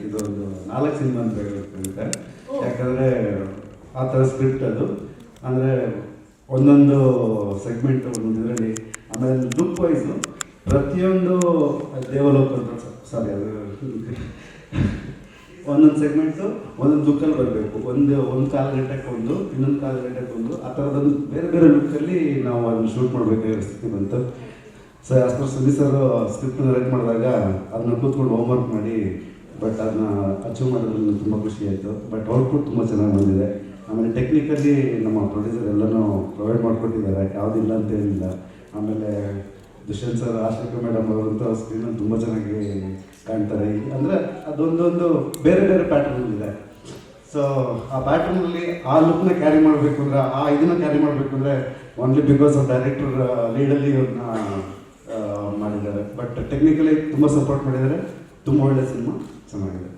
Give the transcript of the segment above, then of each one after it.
ಇದೊಂದು 4 ಸಿನಿಮಾ ಅಂತ ಹೇಳುತ್ತೆ. ಯಾಕಂದರೆ ಆ ಥರ ಸ್ಕ್ರಿಪ್ಟ್ ಅದು, ಅಂದರೆ ಒಂದೊಂದು ಸೆಗ್ಮೆಂಟ್ ಒಂದೊಂದು ಇದರಲ್ಲಿ, ಆಮೇಲೆ ಲುಕ್ ವೈಸು ಪ್ರತಿಯೊಂದು ದೇವಲೋಕ ಸಾರಿ ಅದು ಒಂದೊಂದು ಸೆಗ್ಮೆಂಟ್ಸು ಒಂದೊಂದು ಲುಕ್ಕಲ್ಲಿ ಬರಬೇಕು. ಒಂದು ಕಾಲು ಗಂಟೆಗೆ ಒಂದು, ಇನ್ನೊಂದು ಕಾಲು ಗಂಟೆಗೆ ಒಂದು, ಆ ಥರದೊಂದು ಬೇರೆ ಬೇರೆ ಲುಕ್ಕಲ್ಲಿ ನಾವು ಅದನ್ನು ಶೂಟ್ ಮಾಡಬೇಕಾಗಿರೋ ಸ್ಥಿತಿ ಬಂತು. ಸುದೀಪ್ ಸರ್ ಸ್ಕ್ರಿಪ್ಟನ್ನು ರೆಡಿ ಮಾಡಿದಾಗ ಅದನ್ನ ಕೂತ್ಕೊಂಡು ಹೋಮ್ವರ್ಕ್ ಮಾಡಿ, ಬಟ್ ಅದನ್ನ ಅಚೀವ್ ಮಾಡೋದ್ರಲ್ಲಿ ತುಂಬ ಖುಷಿ ಆಯಿತು. ಬಟ್ ಔಟ್ಪುಟ್ ತುಂಬ ಚೆನ್ನಾಗಿ ಬಂದಿದೆ. ಆಮೇಲೆ ಟೆಕ್ನಿಕಲಿ ನಮ್ಮ ಪ್ರೊಡ್ಯೂಸರ್ ಎಲ್ಲನೂ ಪ್ರೊವೈಡ್ ಮಾಡಿಕೊಟ್ಟಿದ್ದಾರೆ, ಯಾವುದಿಲ್ಲ ಅಂತೇನಿಲ್ಲ. ಆಮೇಲೆ ದುಷ್ಯಂತ್ ಸರ್, ಆಶಿಕಾ ಮೇಡಮ್ ಅವರಂತೂ ಸ್ಕ್ರೀನಲ್ಲಿ ತುಂಬ ಚೆನ್ನಾಗಿ ಕಾಣ್ತಾರೆ. ಅಂದರೆ ಅದೊಂದೊಂದು ಬೇರೆ ಬೇರೆ ಪ್ಯಾಟರ್ನಲ್ಲಿದೆ. ಸೊ ಆ ಪ್ಯಾಟರ್ನಲ್ಲಿ ಆ ಲುಕ್ನ ಕ್ಯಾರಿ ಮಾಡಬೇಕು ಅಂದರೆ, ಆ ಇದನ್ನ ಕ್ಯಾರಿ ಮಾಡಬೇಕು ಅಂದರೆ ಓನ್ಲಿ ಬಿಕಾಸ್ ಆಫ್ ಡೈರೆಕ್ಟರ್ ಲೀಡಲ್ಲಿ ಇವ್ರನ್ನ ಮಾಡಿದ್ದಾರೆ. ಬಟ್ ಟೆಕ್ನಿಕಲಿ ತುಂಬ ಸಪೋರ್ಟ್ ಮಾಡಿದ್ದಾರೆ. ತುಂಬ ಒಳ್ಳೆ ಸಿನಿಮಾ, ಚೆನ್ನಾಗಿದೆ.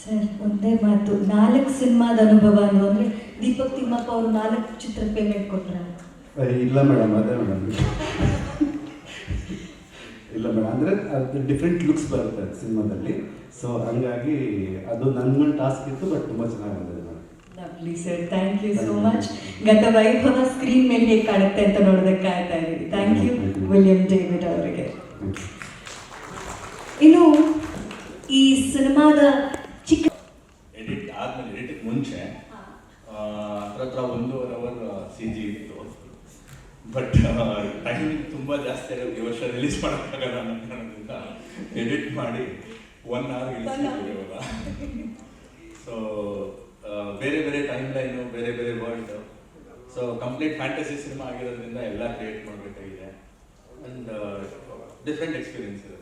ಸರ್, ಒಂದೇ ಮಾತು, 4 ಸಿನಿಮಾದ ಅನುಭವ ಅಂದರೆ ದೀಪಕ್ ತಿಮ್ಮಪ್ಪ ಅವರು 4 ಚಿತ್ರ ಪೇಮೆಂಟ್ ಕೊಟ್ರ? ಇಲ್ಲ ಮೇಡಮ್, ಅದೇ ಮೇಡಮ್ ಇಲ್ಲ ಮೇಡಮ್, ಅಂದರೆ ಅದು ಡಿಫ್ರೆಂಟ್ ಲುಕ್ಸ್ ಬರುತ್ತೆ ಸಿನಿಮಾದಲ್ಲಿ. ಸೊ ಹಂಗಾಗಿ ಅದು ನನ್ಗೊಂದು ಟಾಸ್ಕ್ ಇತ್ತು, ಬಟ್ ತುಂಬ ಚೆನ್ನಾಗಿ ಬಂದಿದೆ madam. Lovely sir, thank you so much. Gatha Vaibhava screen ಮೇಲೆ ಹೇಗೆ ಕಾಣುತ್ತೆ ಅಂತ ನೋಡೋದಕ್ಕೆ ಕಾಯ್ತಾ ಇದ್ದೀವಿ. ಥ್ಯಾಂಕ್ ಯು ವಿಲಿಯಂ ಡೇವಿಡ್ ಅವರಿಗೆ. ಇನ್ನು ಈ ಸಿನಿಮಾದ ಚಿಕ್ಕ ಎಡಿಟ್ ಆದ್ಮೇಲೆ, ಎಡಿಟ್ ಮುಂಚೆ ಹತ್ರ 1.5 ಅವರ್ CG ಇತ್ತು. ಬಟ್ ಟೈಮಿಂಗ್ ತುಂಬ ಜಾಸ್ತಿ ಆಗೋದು, ಈ ವರ್ಷ ರಿಲೀಸ್ ಮಾಡೋಕ್ಕಾಗಲ್ಲ ಅನ್ನೋದ್ರಿಂದ ಎಡಿಟ್ ಮಾಡಿ 1 ಅವರ್ ಇಳಿಸಿದ್ದೀವಿ ಇವಾಗ. ಸೊ ಬೇರೆ ಬೇರೆ ಟೈಮ್ ಲೈನು, ಬೇರೆ ಬೇರೆ world. So complete fantasy cinema ಆಗಿರೋದ್ರಿಂದ ಎಲ್ಲ ಕ್ರಿಯೇಟ್ ಮಾಡಬೇಕಾಗಿದೆ. ಆ್ಯಂಡ್ ಡಿಫ್ರೆಂಟ್ ಎಕ್ಸ್ಪೀರಿಯನ್ಸ್ ಇರುತ್ತೆ.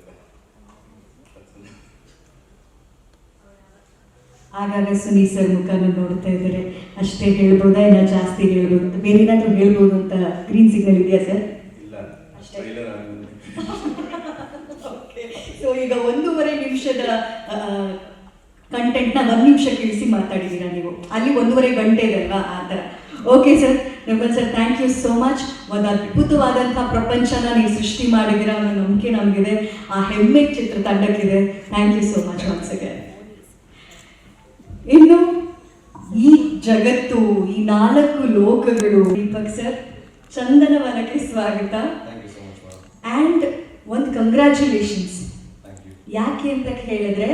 ಆಗಾಗ ಸುನಿ ಸರ್ ಮುಖನ ನೋಡ್ತಾ ಇದ್ದಾರೆ, ಅಷ್ಟೇ ಹೇಳ್ಬೋದಾ ಇಲ್ಲ ಜಾಸ್ತಿ ಹೇಳ್ಬೋದು ಅಂತ, ಬೇರೆ ಏನಾದರೂ ಹೇಳ್ಬೋದು ಅಂತ ಗ್ರೀನ್ ಸಿಗ್ನಲ್ ಇದೆಯಾ ಸರ್? ಇಲ್ಲ, ಅಷ್ಟೇ. ಸೊ ಈಗ 1.5 ನಿಮಿಷದ ಕಂಟೆಂಟ್ನ 1 ನಿಮಿಷಕ್ಕೆ ಇಳಿಸಿ ಮಾತಾಡಿದ್ದೀರಾ ನೀವು. ಅಲ್ಲಿ 1.5 ಗಂಟೆ ಇದೆ ಅಲ್ವಾ, ಆ ಥರ. Okay sir, Nirmal sir, thank you so much. ಒಂದು ಅದ್ಭುತವಾದಂಥ ಪ್ರಪಂಚನ ನೀವು ಸೃಷ್ಟಿ ಮಾಡಿದ್ದೀರಾ ಅನ್ನೋ ನಂಬಿಕೆ ನಮಗಿದೆ, ಆ ಹೆಮ್ಮೆ ಚಿತ್ರತಂಡಕ್ಕಿದೆ. Thank you so much once again. ಇನ್ನು ಈ ಜಗತ್ತು, ಈ 4 ಲೋಕಗಳು, ದೀಪಕ್ ಸರ್, ಚಂದನವನಕ್ಕೆ ಸ್ವಾಗತ. ಆ್ಯಂಡ್ ಒಂದು ಕಂಗ್ರ್ಯಾಚುಲೇಷನ್ಸ್. ಯಾಕೆ ಅಂತ ಹೇಳಿದ್ರೆ,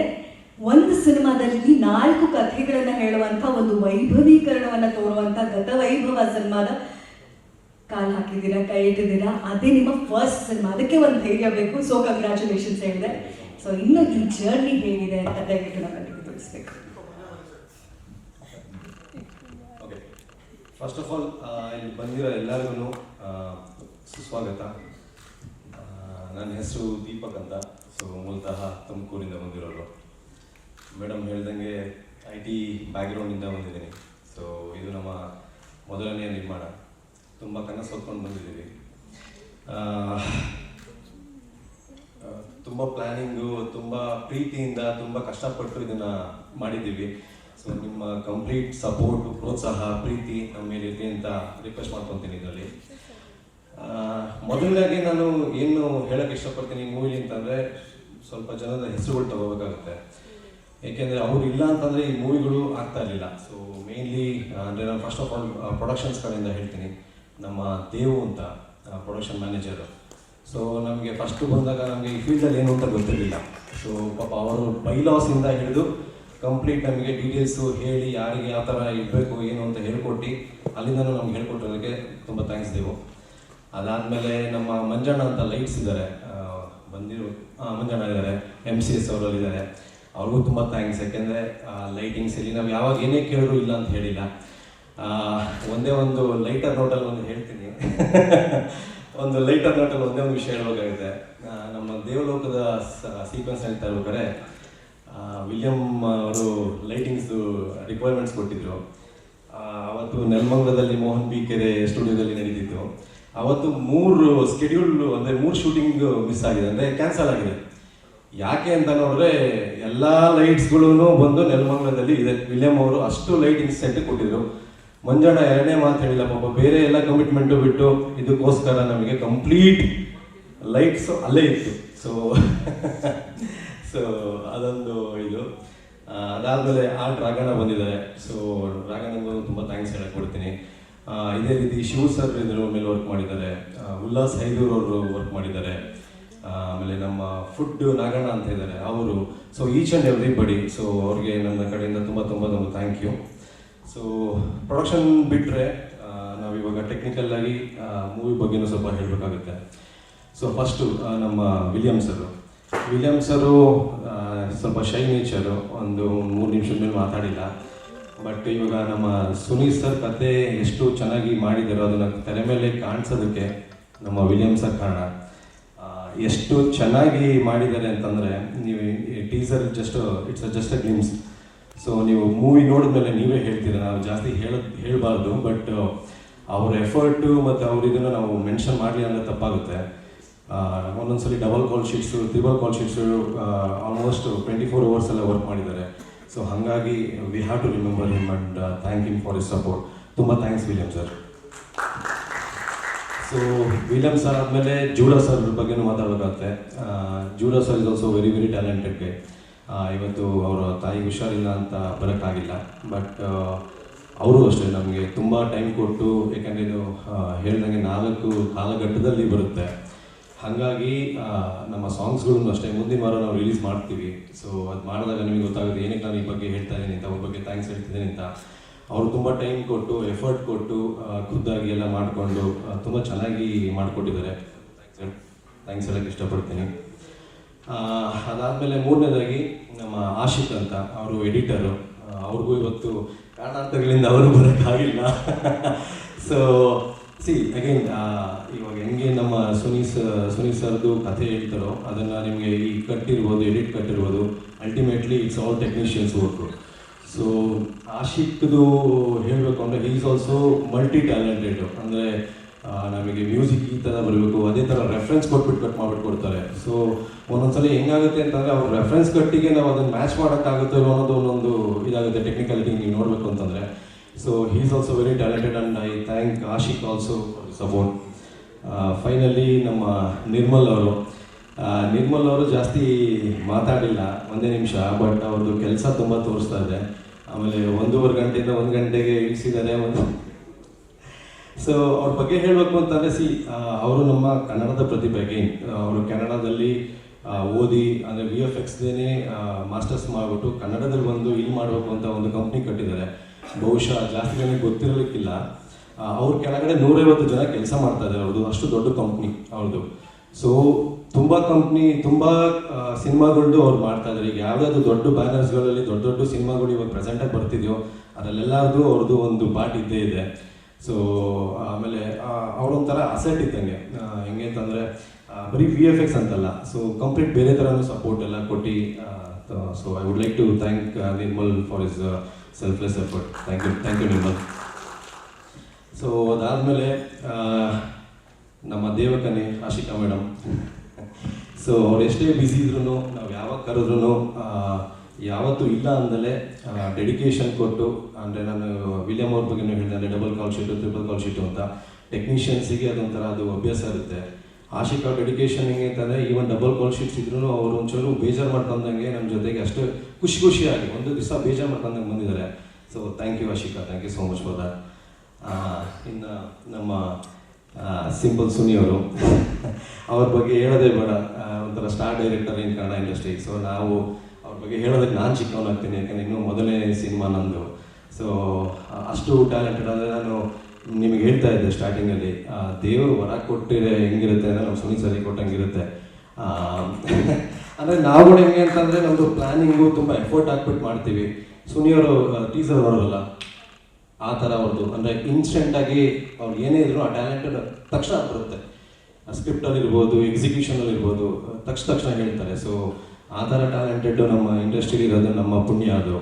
ಒಂದು ಸಿನಿಮಾದಲ್ಲಿ ಈ 4 ಕಥೆಗಳನ್ನು ಹೇಳುವಂಥ ಒಂದು ವೈಭವೀಕರಣವನ್ನು ತೋರುವಂಥ ಗತ ವೈಭವ ಸಿನಿಮಾದ ಕಾಲು ಹಾಕಿದ್ದೀರಾ, ಕೈ ಇಟ್ಟಿದ್ದೀರಾ. ಅದೇ ನಿಮ್ಮ ಫಸ್ಟ್ ಸಿನಿಮಾ, ಅದಕ್ಕೆ ಒಂದು ಧೈರ್ಯ ಬೇಕು. ಸೊ ಕಂಗ್ರ್ಯಾಚುಲೇಷನ್ಸ್ ಹೇಳಿದೆ. ಸೊ ಇನ್ನು ಈ ಜರ್ನಿ ಹೇಗಿದೆ ಅಂತ ದಯವಿಟ್ಟು ನಮಗೆ ತಿಳಿಸ್ಬೇಕು. ಫಸ್ಟ್ ಆಫ್ ಆಲ್ ಇಲ್ಲಿ ಬಂದಿರೋ ಎಲ್ಲರಿಗೂ ಸುಸ್ವಾಗತ. ನನ್ನ ಹೆಸರು ದೀಪಕ್ ಅಂತ. ಸೊ ಮೂಲತಃ ತುಮಕೂರಿಂದ ಬಂದಿರೋರು. ಮೇಡಮ್ ಹೇಳ್ದಂಗೆ IT ಬ್ಯಾಕ್ಗ್ರೌಂಡಿಂದ ಬಂದಿದ್ದೀನಿ. ಸೊ ಇದು ನಮ್ಮ ಮೊದಲನೆಯ ನಿರ್ಮಾಣ. ತುಂಬ ಕನಸು ಹೊತ್ಕೊಂಡು ಬಂದಿದ್ದೀವಿ. ತುಂಬ ಪ್ಲ್ಯಾನಿಂಗು, ತುಂಬ ಪ್ರೀತಿಯಿಂದ, ತುಂಬ ಕಷ್ಟಪಟ್ಟು ಇದನ್ನು ಮಾಡಿದ್ದೀವಿ. ಸೊ ನಿಮ್ಮ ಕಂಪ್ಲೀಟ್ ಸಪೋರ್ಟು, ಪ್ರೋತ್ಸಾಹ, ಪ್ರೀತಿ ನಮ್ಮ ಮೇಲೆ ಇರಲಿ ಅಂತ ರಿಕ್ವೆಸ್ಟ್ ಮಾಡ್ಕೊತೀನಿ. ಇದರಲ್ಲಿ ಮೊದಲನೇದಾಗಿ ನಾನು ಏನು ಹೇಳೋಕ್ಕೆ ಇಷ್ಟಪಡ್ತೀನಿ ಈ ಮೂವಿಲಿ ಅಂತಂದರೆ, ಸ್ವಲ್ಪ ಜನದ ಹೆಸರುಗಳು ತಗೋಬೇಕಾಗುತ್ತೆ. ಏಕೆಂದರೆ ಅವ್ರು ಇಲ್ಲ ಅಂತಂದರೆ ಈ ಮೂವಿಗಳು ಆಗ್ತಾ ಇರಲಿಲ್ಲ. ಸೊ ಮೇನ್ಲಿ ಅಂದರೆ ನಾನು ಫಸ್ಟ್ ಆಫ್ ಆಲ್ ಪ್ರೊಡಕ್ಷನ್ಸ್ ಕಡೆಯಿಂದ ಹೇಳ್ತೀನಿ. ನಮ್ಮ ದೇವು ಅಂತ ಪ್ರೊಡಕ್ಷನ್ ಮ್ಯಾನೇಜರು. ಸೊ ನಮಗೆ ಫಸ್ಟು ಬಂದಾಗ ನಮಗೆ ಈ ಫೀಲ್ಡಲ್ಲಿ ಏನು ಅಂತ ಗೊತ್ತಿರಲಿಲ್ಲ. ಸೊ ಪಾಪ ಅವರು ಬೈಲಾಸಿಂದ ಹಿಡಿದು ಕಂಪ್ಲೀಟ್ ನಮಗೆ ಡೀಟೇಲ್ಸು ಹೇಳಿ, ಯಾರಿಗೆ ಯಾವ ಥರ ಇರಬೇಕು ಏನು ಅಂತ ಹೇಳ್ಕೊಟ್ಟು ಅಲ್ಲಿಂದನೂ ನಮ್ಗೆ ಹೇಳ್ಕೊಟ್ಟಿರೋದಕ್ಕೆ ತುಂಬ ಥ್ಯಾಂಕ್ಸ್ ದೇವು. ಅದಾದಮೇಲೆ ನಮ್ಮ ಮಂಜಣ್ಣ ಅಂತ ಲೈಟ್ಸ್ ಇದ್ದಾರೆ, ಬಂದಿರೋ ಮಂಜಣ್ಣ ಇದ್ದಾರೆ, MCS ಅವರಲ್ಲಿದ್ದಾರೆ. ಅವ್ರಿಗೂ ತುಂಬ ಥ್ಯಾಂಕ್ಸ್. ಯಾಕೆಂದರೆ ಲೈಟಿಂಗ್ಸಲ್ಲಿ ನಾವು ಯಾವಾಗ ಏನೇ ಕೇಳಿದ್ರು ಇಲ್ಲ ಅಂತ ಹೇಳಿಲ್ಲ. ಒಂದೇ ಒಂದು ಲೈಟರ್ ನೋಟಲ್ಲಿ ಒಂದು ಹೇಳ್ತೀನಿ ಒಂದು ಲೈಟರ್ ನೋಟಲ್ಲಿ ಒಂದೇ ಒಂದು ವಿಷಯ ಹೇಳ್ಬೇಕಾಗುತ್ತೆ. ನಮ್ಮ ದೇವಲೋಕದ ಸೀಕ್ವೆನ್ಸ್ ಹೇಳ್ತಾ ಇರ್ಬೇಕಾದ್ರೆ ವಿಲಿಯಂ ಅವರು ಲೈಟಿಂಗ್ಸು ರಿಕ್ವೈರ್ಮೆಂಟ್ಸ್ ಕೊಟ್ಟಿದ್ರು. ಅವತ್ತು ನೆಲಮಂಗಲದಲ್ಲಿ ಮೋಹನ್ ಬಿ ಕೆರೆ ಸ್ಟುಡಿಯೋದಲ್ಲಿ ನಡೀತಿತ್ತು. ಅವತ್ತು 3 ಸ್ಕೆಡ್ಯೂಲ್ ಅಂದರೆ 3 ಶೂಟಿಂಗ್ ಮಿಸ್ ಆಗಿದೆ, ಅಂದರೆ ಕ್ಯಾನ್ಸಲ್ ಆಗಿದೆ. ಯಾಕೆ ಅಂತ ನೋಡಿದ್ರೆ ಎಲ್ಲ ಲೈಟ್ಸ್ಗಳೂ ಬಂದು ನೆಲಮಂಗಲದಲ್ಲಿ ಇದೆ. ವಿಲಿಯಂ ಅವರು ಅಷ್ಟು ಲೈಟ್ ಇನ್ಸ್ಟೆಂಟ್ ಕೊಟ್ಟಿದ್ರು. ಮಂಜಣ್ಣ ಎರಡನೇ ಮಾತು ಹೇಳಿಲ್ಲ ಪಾಪ, ಬೇರೆ ಎಲ್ಲ ಕಮಿಟ್ಮೆಂಟು ಬಿಟ್ಟು ಇದಕ್ಕೋಸ್ಕರ ನಮಗೆ ಕಂಪ್ಲೀಟ್ ಲೈಟ್ಸು ಅಲ್ಲೇ ಇತ್ತು. ಸೊ ಸೊ ಅದೊಂದು ಇದು ಅದಾದಮೇಲೆ ರಾಘಣ್ಣ ಬಂದಿದ್ದಾರೆ. ಸೊ ರಾಘಣ್ಣಂಗೂ ತುಂಬ ಥ್ಯಾಂಕ್ಸ್ ಹೇಳಕ್ಕೆ ಕೊಡ್ತೀನಿ. ಇದೇ ರೀತಿ ಶಿವ ಸರ್ ಇದ್ರ ಮೇಲೆ ವರ್ಕ್ ಮಾಡಿದ್ದಾರೆ, ಉಲ್ಲಾಸ್ ಹೈದೂರ್ ಅವರು ವರ್ಕ್ ಮಾಡಿದ್ದಾರೆ, ಆಮೇಲೆ ನಮ್ಮ ಫುಡ್ ನಾಗಣ್ಣ ಅಂತ ಇದ್ದಾರೆ ಅವರು. So each and everybody, so ಅವ್ರಿಗೆ ನನ್ನ ಕಡೆಯಿಂದ ತುಂಬ ತುಂಬ ತುಂಬ ಥ್ಯಾಂಕ್ ಯು. ಸೊ ಪ್ರೊಡಕ್ಷನ್ ಬಿಟ್ಟರೆ ನಾವಿವಾಗ ಟೆಕ್ನಿಕಲ್ ಆಗಿ ಮೂವಿ ಬಗ್ಗೆನೂ ಸ್ವಲ್ಪ ಹೇಳಬೇಕಾಗುತ್ತೆ. ಸೊ ಫಸ್ಟು ನಮ್ಮ ವಿಲಿಯಮ್ ಸರು ಸ್ವಲ್ಪ ಶೈ ನೇಚರು, ಒಂದು 3 ನಿಮಿಷದ ಮೇಲೆ ಮಾತಾಡಿಲ್ಲ. ಬಟ್ ಇವಾಗ ನಮ್ಮ ಸುನೀಲ್ ಸರ್ ಕತೆ ಎಷ್ಟು ಚೆನ್ನಾಗಿ ಮಾಡಿದಾರೋ ಅದನ್ನು ತಲೆ ಮೇಲೆ ಕಾಣಿಸೋದಕ್ಕೆ ನಮ್ಮ ವಿಲಿಯಮ್ ಸರ್ ಕಾರಣ. ಎಷ್ಟು ಚೆನ್ನಾಗಿ ಮಾಡಿದ್ದಾರೆ ಅಂತಂದರೆ, ನೀವು teaser just a glimpse. So ನೀವು ಮೂವಿ ನೋಡಿದ್ಮೇಲೆ ನೀವೇ ಹೇಳ್ತೀರ, ನಾವು ಜಾಸ್ತಿ ಹೇಳಬಾರ್ದು. ಬಟ್ ಅವ್ರ ಎಫರ್ಟು ಮತ್ತು ಅವ್ರ ಇದನ್ನು ನಾವು ಮೆನ್ಷನ್ ಮಾಡಲಿ ಅಂದರೆ ತಪ್ಪಾಗುತ್ತೆ. ಒಂದೊಂದ್ಸಲಿ double call sheets, triple call sheets, almost 24 hours ಎಲ್ಲ ವರ್ಕ್ ಮಾಡಿದ್ದಾರೆ. ಸೊ ಹಾಗಾಗಿ we have to remember him and thank him for his support. ತುಂಬ thanks William sir. So William sir ಆದಮೇಲೆ ಜೂಡಾ ಸರ್ ಬಗ್ಗೆನೂ ಮಾತಾಡಬೇಕಾಗುತ್ತೆ. Judah sir is also very very talented guy. ಇವತ್ತು ಅವರ ತಾಯಿ ಹುಷಾರಿಲ್ಲ ಅಂತ ಬರೋಕ್ಕಾಗಿಲ್ಲ. ಬಟ್ ಅವರು ಅಷ್ಟೇ ನಮಗೆ ತುಂಬ ಟೈಮ್ ಕೊಟ್ಟು, ಯಾಕಂದರೆ ಇದು ಹೇಳ್ದಂಗೆ 4 ಕಾಲಘಟ್ಟದಲ್ಲಿ ಬರುತ್ತೆ. ಹಾಗಾಗಿ ನಮ್ಮ ಸಾಂಗ್ಸ್ಗಳನ್ನು ಅಷ್ಟೇ ಮುಂದಿನ ವಾರ ನಾವು ರಿಲೀಸ್ ಮಾಡ್ತೀವಿ. ಸೊ ಅದು ಮಾಡಿದಾಗ ನಿಮಗೆ ಗೊತ್ತಾಗುತ್ತೆ ಏನಕ್ಕೆ ನಾನು ಈ ಬಗ್ಗೆ ಹೇಳ್ತಾ ಇದ್ದೀನಿ ಅಂತ, ಅವ್ರ ಬಗ್ಗೆ ಥ್ಯಾಂಕ್ಸ್ ಹೇಳ್ತಿದ್ದೀನಿ ಅಂತ. ಅವರು ತುಂಬ ಟೈಮ್ ಕೊಟ್ಟು, ಎಫರ್ಟ್ ಕೊಟ್ಟು, ಖುದ್ದಾಗಿ ಎಲ್ಲ ಮಾಡಿಕೊಂಡು ತುಂಬ ಚೆನ್ನಾಗಿ ಮಾಡಿಕೊಟ್ಟಿದ್ದಾರೆ. ಥ್ಯಾಂಕ್ಸ್ ಹೇಳೋಕ್ಕೆ ಇಷ್ಟಪಡ್ತೀನಿ. ಅದಾದಮೇಲೆ 3ನೇದಾಗಿ ನಮ್ಮ ಆಶಿಕ್ ಅಂತ, ಅವರು ಎಡಿಟರು. ಅವ್ರಿಗೂ ಇವತ್ತು ಕಾರಣಾಂತರಗಳಿಂದ ಅವರು ಬರೋಕ್ಕಾಗಿಲ್ಲ. ಸೊ ಅಗೈನ್ ಇವಾಗ ಹೆಂಗೆ ನಮ್ಮ ಸುನೀಲ್ ಸರ್ದು ಕಥೆ ಹೇಳ್ತಾರೋ ಅದನ್ನು ನಿಮಗೆ ಈ ಕಟ್ ಇರ್ಬೋದು, ಎಡಿಟ್ ಕಟ್ ಇರ್ಬೋದು, ultimately it's all technicians work. So ಆಶಿಕ್ದು ಹೇಳಬೇಕು ಅಂದರೆ he is also multi talented. ಅಂದರೆ ನಮಗೆ ಮ್ಯೂಸಿಕ್ ಈ ಥರ ಬರಬೇಕು, ಅದೇ ಥರ ರೆಫರೆನ್ಸ್ ಕೊಟ್ಬಿಟ್ಟು ಕಟ್ ಮಾಡ್ಬಿಟ್ಟು ಕೊಡ್ತಾರೆ. ಸೊ ಒಂದೊಂದ್ಸಲಿ ಹೆಂಗಾಗುತ್ತೆ ಅಂತಂದರೆ ಅವ್ರ ರೆಫರೆನ್ಸ್ ಕಟ್ಟಿಗೆ ನಾವು ಅದನ್ನು ಮ್ಯಾಚ್ ಮಾಡೋಕ್ಕಾಗುತ್ತೋ ಅನ್ನೋದು ಒಂದೊಂದು ಇದಾಗುತ್ತೆ ಟೆಕ್ನಿಕಲಿಟಿ ನೀವು ನೋಡಬೇಕು ಅಂತಂದರೆ. So he is also very talented and I thank Ashiq also for support. Finally ನಮ್ಮ ನಿರ್ಮಲ್ ಅವರು ಜಾಸ್ತಿ ಮಾತಾಡಿಲ್ಲ, 1 ನಿಮಿಷ. ಬಟ್ ಅವ್ರದ್ದು ಕೆಲಸ ತುಂಬ ತೋರಿಸ್ತಾ ಇದೆ. ಆಮೇಲೆ 1.5 ಗಂಟೆಯಿಂದ 1 ಗಂಟೆಗೆ ಇಳಿಸಿದ್ದಾರೆ. ಸೊ ಅವ್ರ ಬಗ್ಗೆ ಹೇಳಬೇಕು ಅಂತಂದರೆ ಅವರು ನಮ್ಮ ಕನ್ನಡದ ಪ್ರತಿಭೆ. ಅಗೈನ್ ಅವರು ಕನ್ನಡದಲ್ಲಿ ಓದಿ, ಅಂದರೆ VFXದೇನೆ ಮಾಸ್ಟರ್ಸ್ ಮಾಡಿಬಿಟ್ಟು ಕನ್ನಡದಲ್ಲಿ ಬಂದು ಇಲ್ಲಿ ಮಾಡಬೇಕು ಅಂತ ಒಂದು ಕಂಪ್ನಿ ಕಟ್ಟಿದ್ದಾರೆ. ಬಹುಶಃ ಜಾಸ್ತಿ ಜನಕ್ಕೆ ಗೊತ್ತಿರಲಿಕ್ಕಿಲ್ಲ. ಅವ್ರ ಕೆಳಗಡೆ 150 ಜನ ಕೆಲಸ ಮಾಡ್ತಾ ಇದ್ದಾರೆ. ಅವ್ರದ್ದು ಅಷ್ಟು ದೊಡ್ಡ ಕಂಪ್ನಿ ಅವ್ರದ್ದು. ಸೊ ತುಂಬ ಸಿನಿಮಾಗಳದ್ದು ಅವ್ರು ಮಾಡ್ತಾ ಇದ್ದಾರೆ. ಈಗ ಯಾವುದಾದ್ರು ದೊಡ್ಡ ಬ್ಯಾನರ್ಸ್ಗಳಲ್ಲಿ ದೊಡ್ಡ ಸಿನಿಮಾಗಳು ಇವಾಗ ಪ್ರೆಸೆಂಟಾಗಿ ಬರ್ತಿದೆಯೋ ಅದರಲ್ಲೆಲ್ಲರದು ಅವ್ರದ್ದು ಒಂದು ಪಾರ್ಟ್ ಇದ್ದೇ ಇದೆ. ಸೊ ಆಮೇಲೆ ಅವರೊಂಥರ ಅಸೆಟ್ ಇದ್ದಂಗೆ. ಹೆಂಗೆ ಅಂತಂದರೆ ಬರೀ VFX ಅಂತಲ್ಲ, ಸೊ ಕಂಪ್ಲೀಟ್ ಬೇರೆ ಥರನೂ ಸಪೋರ್ಟ್ ಎಲ್ಲ ಕೊಟ್ಟು. So I would like to thank Nirmal for his selfless effort. Thank you Nirmal. So ಅದಾದಮೇಲೆ ನಮ್ಮ ದೇವಕನ್ಯೆ ಆಶಿಕಾ ಮೇಡಮ್. ಸೊ ಅವ್ರು ಎಷ್ಟೇ ಬ್ಯುಸಿ ಇದ್ರೂ, ನಾವು ಯಾವಾಗ ಕರೆದ್ರೂ ಯಾವತ್ತೂ ಇಲ್ಲ ಅಂದಲೇ ಡೆಡಿಕೇಶನ್ ಕೊಟ್ಟು, ಅಂದರೆ ನಾನು ವಿಲಿಯಮ್ ಅವ್ರ ಬಗ್ಗೆ ಹೇಳಿದೆ, ಡಬಲ್ ಕಾಲ್ ಶೀಟು, ಟ್ರಿಬಲ್ ಕಾಲ್ ಶೀಟು ಅಂತ ಟೆಕ್ನಿಷಿಯನ್ಸಿಗೆ ಅದೊಂಥರ ಅದು ಅಭ್ಯಾಸ ಇರುತ್ತೆ. ಆಶಿಕಾ ಡೆಡಿಕೇಶನ್ ಹೆಂಗೆ ಅಂತಂದರೆ ಈವನ್ ಡಬಲ್ ಕಾಲ್ ಶೀಟ್ಸ್ ಇದ್ರೂ ಅವರು ಒಂಚೂರು ಬೇಜಾರು ಮಾಡ್ಕೊಂಡಂಗೆ ನಮ್ಮ ಜೊತೆಗೆ ಅಷ್ಟು ಖುಷಿಯಾಗಿ ಒಂದು ದಿವಸ ಬೇಜಾರು ಮಾಡ್ಕೊಂಡಂಗೆ ಬಂದಿದ್ದಾರೆ. So thank you Ashika, thank you so much for that. ಇನ್ನು ನಮ್ಮ ಸಿಂಪಲ್ ಸುನಿ ಅವರು, ಅವ್ರ ಬಗ್ಗೆ ಹೇಳೋದೇ ಬೇಡ. ಒಂಥರ ಸ್ಟಾರ್ ಡೈರೆಕ್ಟರ್ ಇನ್ ಕನ್ನಡ ಇಂಡಸ್ಟ್ರಿ. ಸೊ ನಾವು ಅವ್ರ ಬಗ್ಗೆ ಹೇಳೋದಕ್ಕೆ ನಾನು ಚಿಕ್ಕವನಾಗ್ತೀನಿ, ಯಾಕಂದರೆ ಇನ್ನೂ ಮೊದಲನೇ ಸಿನಿಮಾ ನಂದು. ಸೊ ಅಷ್ಟು ಟ್ಯಾಲೆಂಟೆಡ್. ಅಂದರೆ ನಾನು ನಿಮಗೆ ಹೇಳ್ತಾ ಇದ್ದೆ ಸ್ಟಾರ್ಟಿಂಗಲ್ಲಿ, ದೇವರು ವರ ಕೊಟ್ಟಿರೆ ಹೆಂಗಿರುತ್ತೆ ಅಂದರೆ ನಮ್ಮ ಸುನೀಲ್ ಸರಿ ಕೊಟ್ಟಂಗಿರುತ್ತೆ. ಅಂದರೆ ನಾವು ಹೆಂಗೆ ಅಂತಂದರೆ ನಮ್ಮದು ಪ್ಲ್ಯಾನಿಂಗು ತುಂಬ ಎಫರ್ಟ್ ಹಾಕ್ಬಿಟ್ಟು ಮಾಡ್ತೀವಿ. ಸುನಿಯವರು ಟೀಸರ್ ನೋಡೋಲ್ಲ ಆ ಥರ ಅವ್ರದ್ದು. ಅಂದರೆ ಇನ್ಸ್ಟೆಂಟಾಗಿ ಅವ್ರು ಏನೇ ಇದ್ರು ಆ ಟ್ಯಾಲೆಂಟೆಡ್ ತಕ್ಷಣ ಬರುತ್ತೆ. ಸ್ಕ್ರಿಪ್ಟಲ್ಲಿರ್ಬೋದು, ಎಕ್ಸಿಕ್ಯೂಷನಲ್ಲಿರ್ಬೋದು, ತಕ್ಷಣ ಹೇಳ್ತಾರೆ. ಸೊ ಆ ಥರ ಟ್ಯಾಲೆಂಟೆಡ್ ನಮ್ಮ ಇಂಡಸ್ಟ್ರಿಲಿ ಇರೋದು ನಮ್ಮ ಪುಣ್ಯ ಅದು.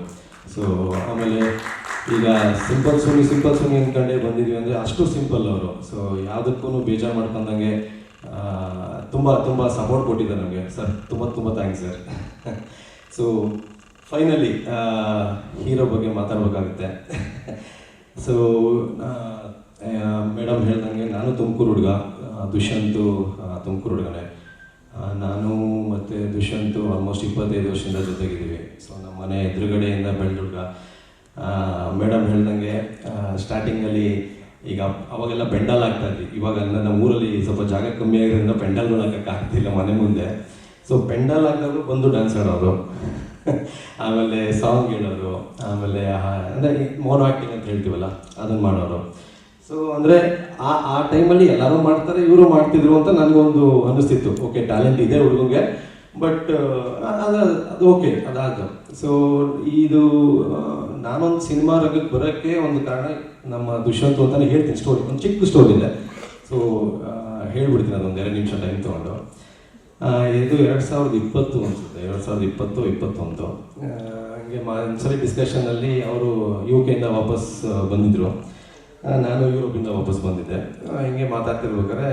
ಸೊ ಆಮೇಲೆ ಈಗ ಸಿಂಪಲ್ ಸುನಿ ಅಂದ್ಕೊಂಡೇ ಬಂದಿದ್ವಿ ಅಂದರೆ ಅಷ್ಟು ಸಿಂಪಲ್ ಅವರು. ಸೊ ಯಾವುದಕ್ಕೂ ಬೇಜಾರು ಮಾಡ್ಕೊಂಡಂಗೆ ತುಂಬ ಸಪೋರ್ಟ್ ಕೊಟ್ಟಿದ್ದಾರೆ ನಮಗೆ. ಸರ್ ತುಂಬ thanks sir. So finally hero ಬಗ್ಗೆ ಮಾತಾಡಬೇಕಾಗುತ್ತೆ. ಸೊ ಮೇಡಮ್ ಹೇಳ್ದಂಗೆ ನಾನು ತುಮಕೂರು ಹುಡುಗ, ದುಷ್ಯಂತು ತುಮಕೂರು ಹುಡುಗನೇ. ನಾನು ಮತ್ತು ದುಷ್ಯಂತು ಆಲ್ಮೋಸ್ಟ್ 25 ವರ್ಷದಿಂದ ಜೊತೆಗಿದ್ದೀವಿ. ಸೊ ನಮ್ಮ ಮನೆ ಎದುರುಗಡೆಯಿಂದ ಬೆಳೆದುಡ್ಗ. ಮೇಡಮ್ ಹೇಳ್ದಂಗೆ ಸ್ಟಾರ್ಟಿಂಗಲ್ಲಿ ಈಗ ಅವಾಗೆಲ್ಲ ಪೆಂಡಲ್ ಆಗ್ತಾ ಇದ್ವಿ. ಇವಾಗ ನಮ್ಮ ಊರಲ್ಲಿ ಸ್ವಲ್ಪ ಜಾಗ ಕಮ್ಮಿ ಆಗಿರೋದ್ರಿಂದ ಪೆಂಡಲ್ಗಳು ಹಾಕೋಕ್ಕಾಗ್ತಿಲ್ಲ ಮನೆ ಮುಂದೆ. ಸೊ ಪೆಂಡಲ್ ಹಾಕಿದ್ರು ಬಂದು ಡ್ಯಾನ್ಸ್ ಆಡೋರು, ಆಮೇಲೆ ಸಾಂಗ್ ಹೇಳೋರು, ಆಮೇಲೆ ಅಂದರೆ ಮೋನೋ ಆ್ಯಕ್ಟಿಂಗ್ ಅಂತ ಹೇಳ್ತೀವಲ್ಲ ಅದನ್ನು ಮಾಡೋರು. ಸೊ ಅಂದರೆ ಆ ಟೈಮಲ್ಲಿ ಎಲ್ಲರೂ ಮಾಡ್ತಾರೆ, ಇವರು ಮಾಡ್ತಿದ್ರು ಅಂತ ನನಗೊಂದು ಅನ್ನಿಸ್ತಿತ್ತು. ಓಕೆ, ಟ್ಯಾಲೆಂಟ್ ಇದೆ ಹುಡುಗಂಗೆ, ಬಟ್ ಅದು ಓಕೆ, ಅದಾಯ್ತು. ಸೊ ಇದು ನಾನೊಂದು ಸಿನಿಮಾ ರಂಗಕ್ಕೆ ಬರೋಕ್ಕೆ ಒಂದು ಕಾರಣ ನಮ್ಮ ದುಷ್ಯಂತ್ ಅಂತಲೇ ಹೇಳ್ತೀನಿ. ಸ್ಟೋರಿ ಒಂದು ಚಿಕ್ಕ ಸ್ಟೋರಿ ಇದೆ. ಸೊ ಹೇಳ್ಬಿಡ್ತೀನಿ, ಅದೊಂದು 2 ನಿಮಿಷ ಟೈಮ್ ತೊಗೊಂಡು. ಇದು 2020 ಅನಿಸುತ್ತೆ, 2020-21 ಹಂಗೆ ಒಂದ್ಸರಿ ಡಿಸ್ಕಷನಲ್ಲಿ ಅವರು UK ವಾಪಸ್ ಬಂದಿದ್ದರು, ನಾನು ಯುರೋಪಿಂದ ವಾಪಸ್ ಬಂದಿದ್ದೆ. ಹಿಂಗೆ ಮಾತಾಡ್ತಿರ್ಬೇಕಾದ್ರೆ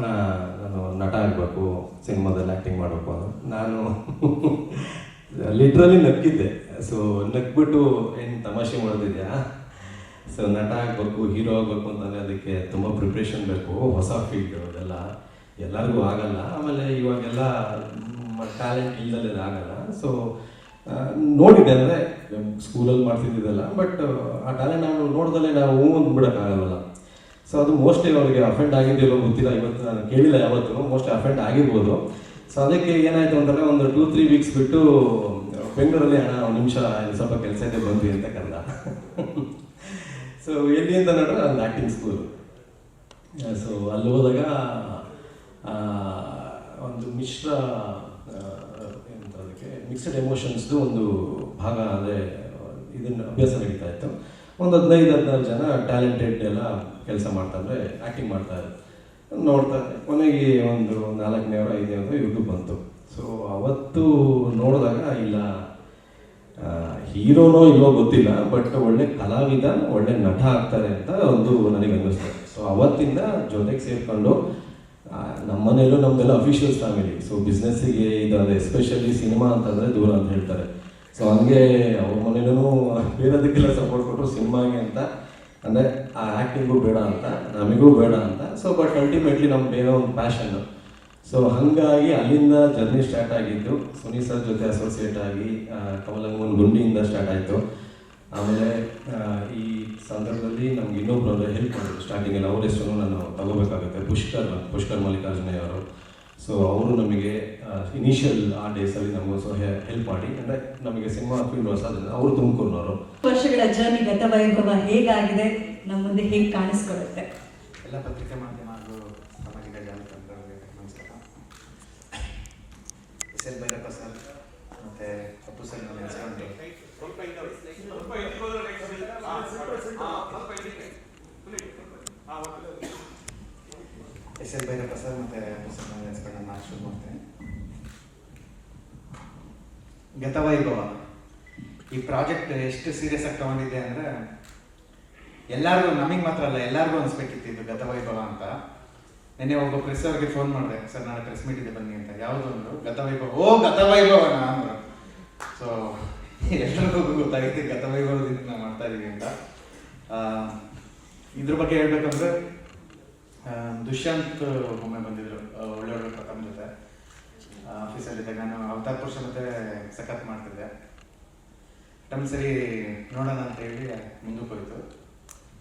ನಾನು ನಟ ಆಗಬೇಕು, ಸಿನಿಮಾದಲ್ಲಿ ಆ್ಯಕ್ಟಿಂಗ್ ಮಾಡಬೇಕು ಅಂತ ನಾನು ಲಿಟ್ರಲಿ ನಕ್ಕಿದ್ದೆ. ಸೊ ನಕ್ಬಿಟ್ಟು ಏನು ತಮಾಷೆ ಮಾಡೋದಿದೆಯಾ, ಸೊ ನಟ ಆಗಬೇಕು, ಹೀರೋ ಆಗಬೇಕು ಅಂತಂದರೆ ಅದಕ್ಕೆ ತುಂಬ ಪ್ರಿಪ್ರೇಷನ್ ಬೇಕು, ಹೊಸ ಫೀಲ್ಡ್, ಅದೆಲ್ಲ ಎಲ್ಲರಿಗೂ ಆಗಲ್ಲ. ಆಮೇಲೆ ಇವಾಗೆಲ್ಲ ಟ್ಯಾಲೆಂಟ್ ಇಲ್ಲದೆ ಆಗಲ್ಲ. ಸೊ ನೋಡಿದ್ದೆ, ಅಂದರೆ ಸ್ಕೂಲಲ್ಲಿ ಮಾಡ್ತಿದ್ದಿದ್ದಲ್ಲ, ಬಟ್ ಆ ಟ್ಯಾಲೆಂಟ್ ನಾವು ನೋಡ್ದಲ್ಲೇ ನಾವು ಒಂದು ಬಿಡೋಕ್ಕಾಗಲ್ಲ. ಸೊ ಅದು ಮೋಸ್ಟ್ಲಿ ಅವ್ರಿಗೆ ಅಫೆಂಡ್ ಆಗಿದೆಯಲ್ಲೋ ಗೊತ್ತಿಲ್ಲ, ಇವತ್ತು ನಾನು ಕೇಳಿಲ್ಲ ಯಾವತ್ತೂ, ಮೋಸ್ಟ್ಲಿ ಅಫೆಂಡ್ ಆಗಿರ್ಬೋದು. ಸೊ ಅದಕ್ಕೆ ಏನಾಯಿತು ಅಂತಂದರೆ ಒಂದು 2-3 ವೀಕ್ಸ್ ಬಿಟ್ಟು ಬೆಂಗಳೂರಲ್ಲಿ ಅಣ್ಣ ಒಂದು ನಿಮಿಷ ಸ್ವಲ್ಪ ಕೆಲಸ ಇದೆ ಬಂದ್ವಿ ಅಂತ ಕರೆದ. ಸೊ ಎಲ್ಲಿ ಅಂತ ನೋಡ್ರೆ ಒಂದು ಆ್ಯಕ್ಟಿಂಗ್ ಸ್ಕೂಲು. ಸೊ ಅಲ್ಲಿ ಹೋದಾಗ ಒಂದು ಮಿಶ್ರ ಎಂತ ಅದಕ್ಕೆ ಮಿಕ್ಸ್ಡ್ ಎಮೋಷನ್ಸ್ದು ಒಂದು ಭಾಗ, ಅಂದರೆ ಇದನ್ನು ಅಭ್ಯಾಸ ನಡೀತಾ ಇತ್ತು. ಒಂದು 15-16 ಜನ ಟ್ಯಾಲೆಂಟೆಡ್ ಎಲ್ಲ ಕೆಲಸ ಮಾಡ್ತಾಯಿದ್ರೆ, ಆ್ಯಕ್ಟಿಂಗ್ ಮಾಡ್ತಾಯಿದ್ರು. ನೋಡ್ತಾ ಕೊನೆಗೆ ಒಂದು 4ನೇವ್ರು 5ನೇವ್ರು ಯೂಟ್ಯೂಬ್ ಬಂತು. ಸೊ ಅವತ್ತು ನೋಡಿದಾಗ ಇಲ್ಲ, ಹೀರೋನೋ ಇಲ್ಲೋ ಗೊತ್ತಿಲ್ಲ, ಬಟ್ ಒಳ್ಳೆ ಕಲಾವಿದ, ಒಳ್ಳೆ ನಟ ಆಗ್ತಾರೆ ಅಂತ ಒಂದು ನನಗೆ ಅನ್ನಿಸ್ತು. ಸೊ ಅವತ್ತಿಂದ ಜೊತೆಗೆ ಸೇರಿಕೊಂಡು ನಮ್ಮನೇಲೂ ನಮ್ಮದೆಲ್ಲ ಅಫಿಷಿಯಲ್ಸ್ ಫ್ಯಾಮಿಲಿ. ಸೊ ಬಿಸ್ನೆಸ್ಸಿಗೆ ಇದಾದರೆ, ಎಸ್ಪೆಷಲಿ ಸಿನಿಮಾ ಅಂತಂದರೆ ದೂರ ಅಂತ ಹೇಳ್ತಾರೆ. ಸೊ ಹಂಗೆ ಅವ್ರ ಮನೇಲೂ ಬೇರೆದಕ್ಕೆಲ್ಲ ಸಪೋರ್ಟ್ ಕೊಟ್ಟರು ಸಿನಿಮಾಗೆ ಅಂತ, ಅಂದರೆ ಆ ಆ್ಯಕ್ಟಿಂಗು ಬೇಡ ಅಂತ, ನಮಗೂ ಬೇಡ ಅಂತ. ಸೊ ಬಟ್ ಅಲ್ಟಿಮೇಟ್ಲಿ ನಮ್ಗೆ ಬೇರೆ ಒಂದು ಪ್ಯಾಷನ್ನು. ಸೊ ಹಾಗಾಗಿ ಅಲ್ಲಿಂದ ಜರ್ನಿ ಸ್ಟಾರ್ಟ್ ಆಗಿದ್ದು. ಸುನಿ ಸರ್ ಜೊತೆ ಅಸೋಸಿಯೇಟ್ ಆಗಿ ಕಮಲಂಗನ್ ಗುಂಡಿಯಿಂದ ಸ್ಟಾರ್ಟ್ ಆಯಿತು. ಆಮೇಲೆ ಈ ಸಂದರ್ಭದಲ್ಲಿ ನಮ್ಗೆ ಇನ್ನೊಬ್ಬರು ಹೆಲ್ಪ್ ಮಾಡಿದ್ರು ಸ್ಟಾರ್ಟಿಂಗಲ್ಲಿ. ಅವ್ರ ಹೆಸರು ನಾನು ತಗೋಬೇಕಾಗುತ್ತೆ, ಪುಷ್ಕರ್ ಮಲ್ಲಿಕಾರ್ಜುನಯ್ಯ ಅವರು. ಸೊ ಅವರು ನಮಗೆ ಇನಿಷಿಯಲ್ ಆ ಡೇಸಲ್ಲಿ ನಮಗೋಸ್ಕರ ಹೆಲ್ಪ್ ಮಾಡಿ, ಅಂದರೆ ನಮಗೆ ಸಿನಿಮಾ ಫೀಲ್ಡ್ ಹೊಸದನ್ನು ಅವರು ತುಮಕೂರಿನವರು. ವರ್ಷಗಳ ಜರ್ನಿ ಗತವೈಭವ ಹೇಗಾಗಿದೆ, ನಮ್ಮ ಮುಂದೆ ಹೇಗೆ ಕಾಣಿಸ್ಕೊಳ್ಳುತ್ತೆ? ಎಲ್ಲ ಪತ್ರಿಕೆ ಮಾಧ್ಯಮ ಹಾಗೂ ಸಾಮಾಜಿಕ ಜಾಲತಾಣಗಳಿಗೆ ನಮಸ್ಕಾರ. SL ಭೈರಪ್ಪ ಸರ್ ಮತ್ತು ಅಪ್ಪು ಸರ್ ನನ್ನ ಹೆಸರು SL ಭೈರಪ್ಪ ಸರ್ ಮತ್ತು ಅಪ್ಪು ಸರ್ ನನ್ನ ಹೆಸರು ನಾನು ಶುರು ಮಾಡ್ತೇನೆ. ಗತವೈಭವ ಈ ಪ್ರಾಜೆಕ್ಟ್ ಎಷ್ಟು ಸೀರಿಯಸ್ ಆಗಿ ತಗೊಂಡಿದೆ ಅಂದರೆ, ಎಲ್ಲರಿಗೂ, ನಮಗೆ ಮಾತ್ರ ಅಲ್ಲ ಎಲ್ಲರಿಗೂ ಅನಿಸ್ಬೇಕಿತ್ತು ಇದು ಗತವೈಭವ ಅಂತ. ನೆನ್ನೆ ಒಬ್ಬ ಪ್ರೆಸ್ ಅವ್ರಿಗೆ ಫೋನ್ ಮಾಡಿದೆ, ಸರ್ ನಾಳೆ ಪ್ರೆಸ್ ಮೀಟ್ ಇದೆ ಬನ್ನಿ ಅಂತ. ಯಾವುದು ಅಂದರು? ಗತವೈಭವ. ಓ ಗತವೈಭವನ ಅಂದರು. ಸೊ ಎಲ್ಲರಿಗೂ ಗೊತ್ತಾಗಿತ್ತು ಗತವೈಭವದಿಂದ ನಾವು ಮಾಡ್ತಾ ಇದ್ದೀವಿ ಅಂತ. ಇದ್ರ ಬಗ್ಗೆ ಹೇಳ್ಬೇಕಂದ್ರೆ, ದುಷ್ಯಂತ್ ಒಮ್ಮೆ ಬಂದಿದ್ರು ಒಳ್ಳೆ ಪ್ರಥಮ ಜೊತೆ ಆಫೀಸಲ್ಲಿದ್ದಾಗ. ನಾನು ಅವತಾರ್ ಪುರುಷ ಮತ್ತೆ ಸಖತ್ ಮಾಡ್ತಿದ್ದೆ. ಟೈಮ್ ಸರಿ ನೋಡೋಣ ಅಂತ ಹೇಳಿ ಮುಂದಕ್ಕೆ ಹೋಯ್ತು.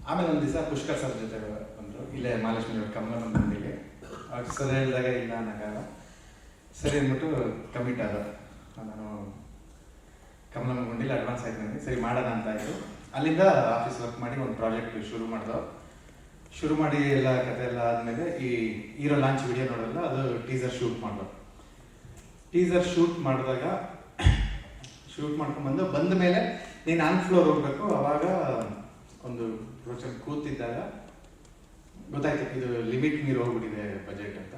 ಆಮೇಲೆ ಒಂದು ದಿವಸ ಪುಷ್ಕರ್ ಸರ್ ಜೊತೆ ಬಂದರು, ಇಲ್ಲೇ ಮಹಾಲಕ್ಷ್ಮಿ ಕಮಲ ಬಂದಿಲ್ಲಿ. ಅವ್ರು ಸರ್ ಹೇಳಿದಾಗ ಇಲ್ಲ ಅನ್ನೋಕ್ಕಾಗ ಸರಿ ಅಂದ್ಬಿಟ್ಟು ಕಮಿಟ್ ಆದ. ನಾನು ಕಮಲ ಗುಂಡಿಲಿ ಅಡ್ವಾನ್ಸ್ ಆಯ್ತು, ಸರಿ ಮಾಡೋಣ ಅಂತ ಆಯಿತು. ಅಲ್ಲಿಂದ ಆಫೀಸ್ ವರ್ಕ್ ಮಾಡಿ ಒಂದು ಪ್ರಾಜೆಕ್ಟ್ ಶುರು ಮಾಡಿ ಎಲ್ಲ ಕತೆ ಎಲ್ಲ ಆದಮೇಲೆ ಈ ಹೀರೋ ಲಾಂಚ್ ವಿಡಿಯೋ ನೋಡೋಲ್ಲ, ಅದು ಟೀಸರ್ ಶೂಟ್ ಮಾಡೋದು. ಟೀಸರ್ ಶೂಟ್ ಮಾಡಿದಾಗ ಶೂಟ್ ಮಾಡ್ಕೊಂಡ್ಬಂದು ಬಂದ ಮೇಲೆ ನೀನು ಆನ್ ಫ್ಲೋರ್ ಹೋಗ್ಬೇಕು. ಅವಾಗ ಒಂದು ರೋಚನ್ ಕೂತಿದ್ದಾಗ ಗೊತ್ತಾಯ್ತು ಇದು ಲಿಮಿಟ್ ಮೀರಿ ಹೋಗ್ಬಿಟ್ಟಿದೆ ಬಜೆಟ್ ಅಂತ.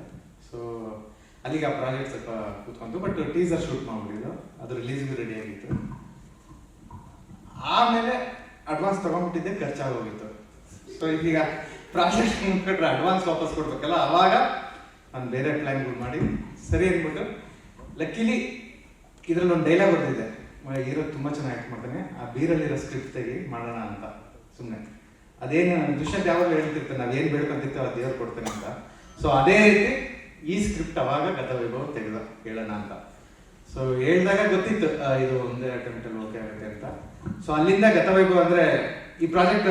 ಸೊ ಅಲ್ಲಿಗೆ ಆ ಪ್ರಾಜೆಕ್ಟ್ ಸ್ವಲ್ಪ ಕೂತ್ಕೊಂತು. ಬಟ್ ಟೀಸರ್ ಶೂಟ್ ಮಾಡ್ಬಿಟ್ಟಿದ್ದು, ಅದು ರಿಲೀಸ್ಗೂ ರೆಡಿ ಆಗಿತ್ತು. ಆಮೇಲೆ ಅಡ್ವಾನ್ಸ್ ತೊಗೊಂಡ್ಬಿಟ್ಟಿದ್ದೆ, ಖರ್ಚಾಗೋಗಿತ್ತು. ಸೊ ಈಗ ಪ್ರಾಜೆಕ್ಟ್ ಮುಗಿದ್ರೆ ಅಡ್ವಾನ್ಸ್ ವಾಪಸ್ ಕೊಡ್ಬೇಕಲ್ಲ, ಅವಾಗ ನಾನು ಬೇರೆ ಪ್ಲ್ಯಾನ್ಗಳು ಮಾಡಿ ಸರಿ ಅಂದ್ಬಿಟ್ಟು, ಲಕ್ಕಿಲಿ ಇದರಲ್ಲಿ ಒಂದು ಡೈಲಾಗ್ ಬರ್ತಿದೆ, ಹೀರೋ ತುಂಬ ಚೆನ್ನಾಗಿ ಆ್ಯಕ್ಟ್ ಮಾಡ್ತಾನೆ, ಆ ಬೀರಲ್ಲಿರೋ ಸ್ಕ್ರಿಪ್ಟ್ ತೆಗಿ ಮಾಡೋಣ ಅಂತ. ಸುಮ್ಮನೆ ಅದೇನು ದುಷ್ಯಂತ್ ಯಾವಾಗಲೂ ಹೇಳ್ತಿರ್ತಾನೆ, ನಾವೇನು ಬೇಡ್ಕೊಂತಿರ್ತೇವೆ ಅದು ದೇವ್ರು ಕೊಡ್ತಾನೆ ಅಂತ. ಸೊ ಅದೇ ರೀತಿ ಈ ಸ್ಕ್ರಿಪ್ಟ್ ಅವಾಗ ಗತವೈಭವ ತೆಗೆದ ಹೇಳೋಣ ಅಂತ. ಸೊ ಹೇಳಿದಾಗ ಗೊತ್ತಿತ್ತು ಇದು ಒಂದೇ ಅಟೆಂಪ್ಟಲ್ಲಿ ಓಕೆ ಆಗುತ್ತೆ ಅಂತ. ಸೊ ಅಲ್ಲಿಂದ ಗತವೈಭವ ಅಂದರೆ ಈ ಪ್ರಾಜೆಕ್ಟ್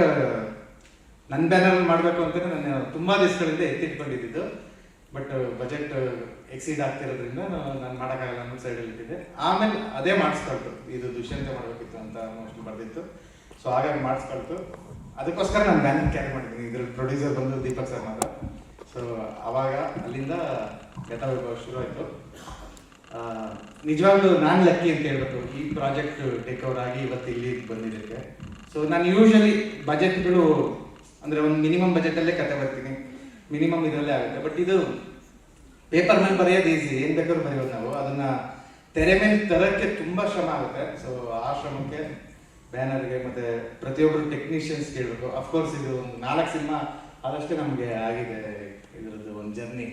ನನ್ನ ಬ್ಯಾನರಲ್ಲಿ ಮಾಡಬೇಕು ಅಂತಲೇ ನಾನು ತುಂಬ ದಿವಸಗಳಿಂದ ಎತ್ತಿಟ್ಕೊಂಡಿದ್ದು. ಬಟ್ ಬಜೆಟ್ ಎಕ್ಸೀಡ್ ಆಗ್ತಿರೋದ್ರಿಂದ ನಾನು ಮಾಡೋಕ್ಕಾಗಲ್ಲ ಅನ್ನೋ ಸೈಡಲ್ಲಿ ಇಟ್ಟಿದ್ದೆ. ಆಮೇಲೆ ಅದೇ ಮಾಡಿಸ್ಕೊಳ್ತು, ಇದು ದುಷ್ಯಂತ ಮಾಡಬೇಕಿತ್ತು ಅಂತ ಮೋಸ್ಟ್ಲಿ ಬರ್ದಿತ್ತು. ಸೊ ಹಾಗಾಗಿ ಮಾಡಿಸ್ಕೊಳ್ತು. ಅದಕ್ಕೋಸ್ಕರ ನಾನು ಬ್ಯಾನರ್ ಕ್ಯಾರಿ ಮಾಡಿದ್ದೀನಿ. ಇದ್ರ ಪ್ರೊಡ್ಯೂಸರ್ ಬಂದು ದೀಪಕ್ ಸರ್ ಮಾತ್ರ. ಸೊ ಆವಾಗ ಅಲ್ಲಿಂದ ಗತವೈಭವ ಶುರು ಆಯಿತು. ನಿಜವಾಗ್ಲೂ ನಾನು ಲಕ್ಕಿ ಅಂತ ಹೇಳ್ಬೇಕು ಈ ಪ್ರಾಜೆಕ್ಟ್ ಟೇಕ್ ಓವರ್ ಆಗಿ ಇವತ್ತು ಇಲ್ಲಿ ಬಂದಿದ್ದಕ್ಕೆ. ಸೊ ನಾನು ಯೂಶಲಿ ಬಜೆಟ್ಗಳು ಅಂದರೆ ಒಂದು ಮಿನಿಮಮ್ ಬಜೆಟಲ್ಲೇ ಕತೆ ಬರ್ತೀನಿ, ಮಿನಿಮಮ್ ಇದರಲ್ಲೇ ಆಗುತ್ತೆ. ಬಟ್ ಇದು ಪೇಪರ್ ಮೇಲೆ ಬರೆಯೋದು ಈಸಿ, ಏನು ಬೇಕಾದ್ರೂ ಬರೆಯೋದು ನಾವು. ಅದನ್ನು ತೆರೆ ಮೇಲೆ ತರೋಕ್ಕೆ ತುಂಬ ಶ್ರಮ ಆಗುತ್ತೆ. ಸೊ ಆ ಶ್ರಮಕ್ಕೆ ಬ್ಯಾನರ್ಗೆ ಮತ್ತು ಪ್ರತಿಯೊಬ್ಬರು ಟೆಕ್ನಿಷಿಯನ್ಸ್ ಕೇಳಬೇಕು. ಅಫ್ಕೋರ್ಸ್ ಇದು ಒಂದು 4 ಸಿನಿಮಾ ಆದಷ್ಟೇ ನಮಗೆ ಆಗಿದೆ ಇದರದ್ದು ಒಂದು ಜರ್ನಿ.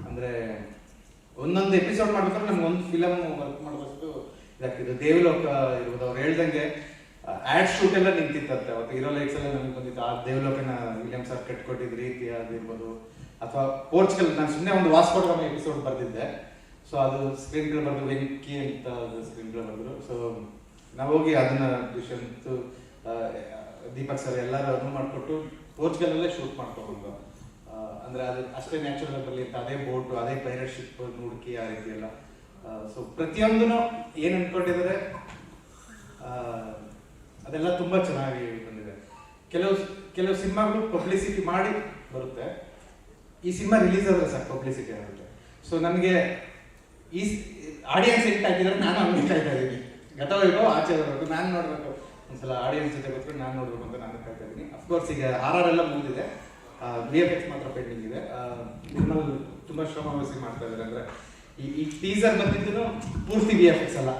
ಅಂದರೆ ಒಂದೊಂದು ಎಪಿಸೋಡ್ ಮಾಡ್ಬೇಕಾದ್ರೆ ನಮ್ಗೆ ಒಂದು ಫಿಲಮ್ ವರ್ಕ್ ಮಾಡೋದಷ್ಟು ಇದಾಗ್ತಿದ್ದು. ದೇವಲೋಕ ಇರ್ಬೋದು, ಅವ್ರು ಹೇಳ್ದಂಗೆ ಆ್ಯಡ್ ಶೂಟ್ ಎಲ್ಲ ನಿಂತಿತ್ತಂತೆ ಅವತ್ತು. ಹೀರೋ ಲೈಟ್ಸ್ ಎಲ್ಲ ನಮಗೆ ಬಂದಿತ್ತು. ಆ ದೇವಲೋಕನ ವಿಲಿಯಮ್ ಸರ್ ಕಟ್ಕೊಟ್ಟಿದ್ದ ರೀತಿ ಅದಿರ್ಬೋದು, ಅಥವಾ ಪೋರ್ಚುಗಲ್. ನಾನು ಸುಮ್ಮನೆ ಒಂದು ವಾಸ್ಕೋಡಗಾಮ ಎಪಿಸೋಡ್ ಬರೆದಿದ್ದೆ. ಸೊ ಅದು ಸ್ಕ್ರೀನ್ಗಳು ಬರೆದು ವೆಂಕಿ ಅಂತ ಸ್ಕ್ರೀನ್ಗಳು ಬರೆದ್ರು. ಸೊ ನಾವು ಹೋಗಿ ಅದನ್ನ ದುಷ್ಯಂತ್, ದೀಪಕ್ ಸರ್ ಎಲ್ಲರೂ ಅದನ್ನು ಮಾಡಿಕೊಟ್ಟು ಪೋರ್ಚುಗಲಲ್ಲೇ ಶೂಟ್ ಮಾಡ್ಕೊಂಡು, ಅಂದರೆ ಅದು ಅಷ್ಟೇ ನ್ಯಾಚುರಲ್ ಬರಲಿ ಅಂತ ಅದೇ ಬೋಟು, ಅದೇ ಪೈರಟ್ ಶಿಪ್ ಹುಡುಕಿ ಆ ರೀತಿ ಎಲ್ಲ. ಸೊ ಪ್ರತಿಯೊಂದೂ ಏನು ಅಂದ್ಕೊಂಡಿದ್ದಾರೆ ಅದೆಲ್ಲ ತುಂಬ ಚೆನ್ನಾಗಿ ಬಂದಿದೆ. ಕೆಲವು ಸಿನಿಮಾಗಳು ಪಬ್ಲಿಸಿಟಿ ಮಾಡಿ ಬರುತ್ತೆ. ಈ ಸಿನಿಮಾ ರಿಲೀಸ್ ಆದರೆ ಸಾಕು ಪಬ್ಲಿಸಿಟಿ ಆಗುತ್ತೆ. ಸೊ ನನಗೆ ಈ ಆಡಿಯನ್ಸ್ ಹೆಂಗೆ ಕಾಯ್ತಿದ್ದಾರೆ, ನಾನು ಹಂಗೆ ಕಾಯ್ತಾ ಇದ್ದೀನಿ. ಗತವೈಭವ ಆಚೆ ಬರಬೇಕು, ನಾನು ನೋಡಬೇಕು, ಒಂದ್ಸಲ ಆಡಿಯನ್ಸ್ ಜೊತೆ ಗೊತ್ತು ನಾನು ನೋಡಬೇಕು ಅಂತ ನಾನು ಕಾಯ್ತಾ ಇದ್ದೀನಿ. ಅಫ್ಕೋರ್ಸ್ ಈಗ RR ಎಲ್ಲ ಮುಗಿದಿದೆ, VFX ಮಾತ್ರ ಪೆಂಡಿಂಗ್ ಇದೆ. ನಿಮ್ಮಲ್ಲಿ ತುಂಬ ಶ್ರಮ ವಹಿಸಿ ಮಾಡ್ತಾ ಇದ್ದಾರೆ. ಅಂದರೆ ಈ ಟೀಸರ್ ಬಂದಿದ್ದು ಪೂರ್ತಿ VFX ಅಲ್ಲ,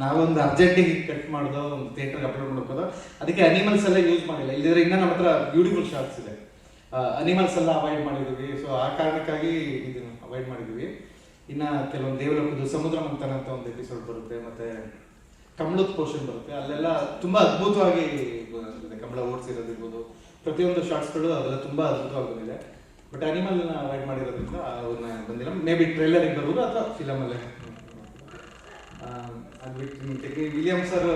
ನಾವೊಂದು ಅರ್ಜೆಂಟಿಗೆ ಕಟ್ ಮಾಡೋದು, ಒಂದು ಥಿಯೇಟರ್ಗೆ ಅಪ್ಲೋಡ್ ಮಾಡ್ಕೋದು. ಅದಕ್ಕೆ ಅನಿಮಲ್ಸ್ ಎಲ್ಲ ಯೂಸ್ ಮಾಡಿಲ್ಲ. ಇಲ್ಲಿದ್ರೆ ಇನ್ನೂ ನಮ್ಮ ಹತ್ರ ಬ್ಯೂಟಿಫುಲ್ ಶಾರ್ಟ್ಸ್ ಇದೆ. ಅನಿಮಲ್ಸ್ ಎಲ್ಲ ಅವಾಯ್ಡ್ ಮಾಡಿದ್ದೀವಿ. ಸೊ ಆ ಕಾರಣಕ್ಕಾಗಿ ಇದನ್ನು ಅವಾಯ್ಡ್ ಮಾಡಿದ್ದೀವಿ. ಇನ್ನು ಕೆಲವೊಂದು ದೇವಲೋಕದ್ದು ಸಮುದ್ರ ಮಂಥನ ಅಂತ ಒಂದು ಎಪಿಸೋಡ್ ಬರುತ್ತೆ, ಮತ್ತು ಕಮಲದ ಪೋರ್ಷನ್ ಬರುತ್ತೆ. ಅಲ್ಲೆಲ್ಲ ತುಂಬ ಅದ್ಭುತವಾಗಿ ಬಂದಿದೆ. ಕಮಲ ಓಡಿಸಿರೋದಿರ್ಬೋದು, ಪ್ರತಿಯೊಂದು ಶಾರ್ಟ್ಸ್ಗಳು ಅದೆಲ್ಲ ತುಂಬ ಅದ್ಭುತವಾಗಿ ಬಂದಿದೆ. ಬಟ್ ಅನಿಮಲ್ನ ಅವಾಯ್ಡ್ ಮಾಡಿರೋದ್ರಿಂದ ಅವನ್ನ ಬಂದಿಲ್ಲ. ಮೇ ಬಿ ಟ್ರೈಲರಿಗೆ ಬರ್ಬೋದು ಅಥವಾ ಫಿಲಮಲ್ಲೇ. ಅದು ಬಿಟ್ಟು ವಿಲಿಯಮ್ ಸರ್,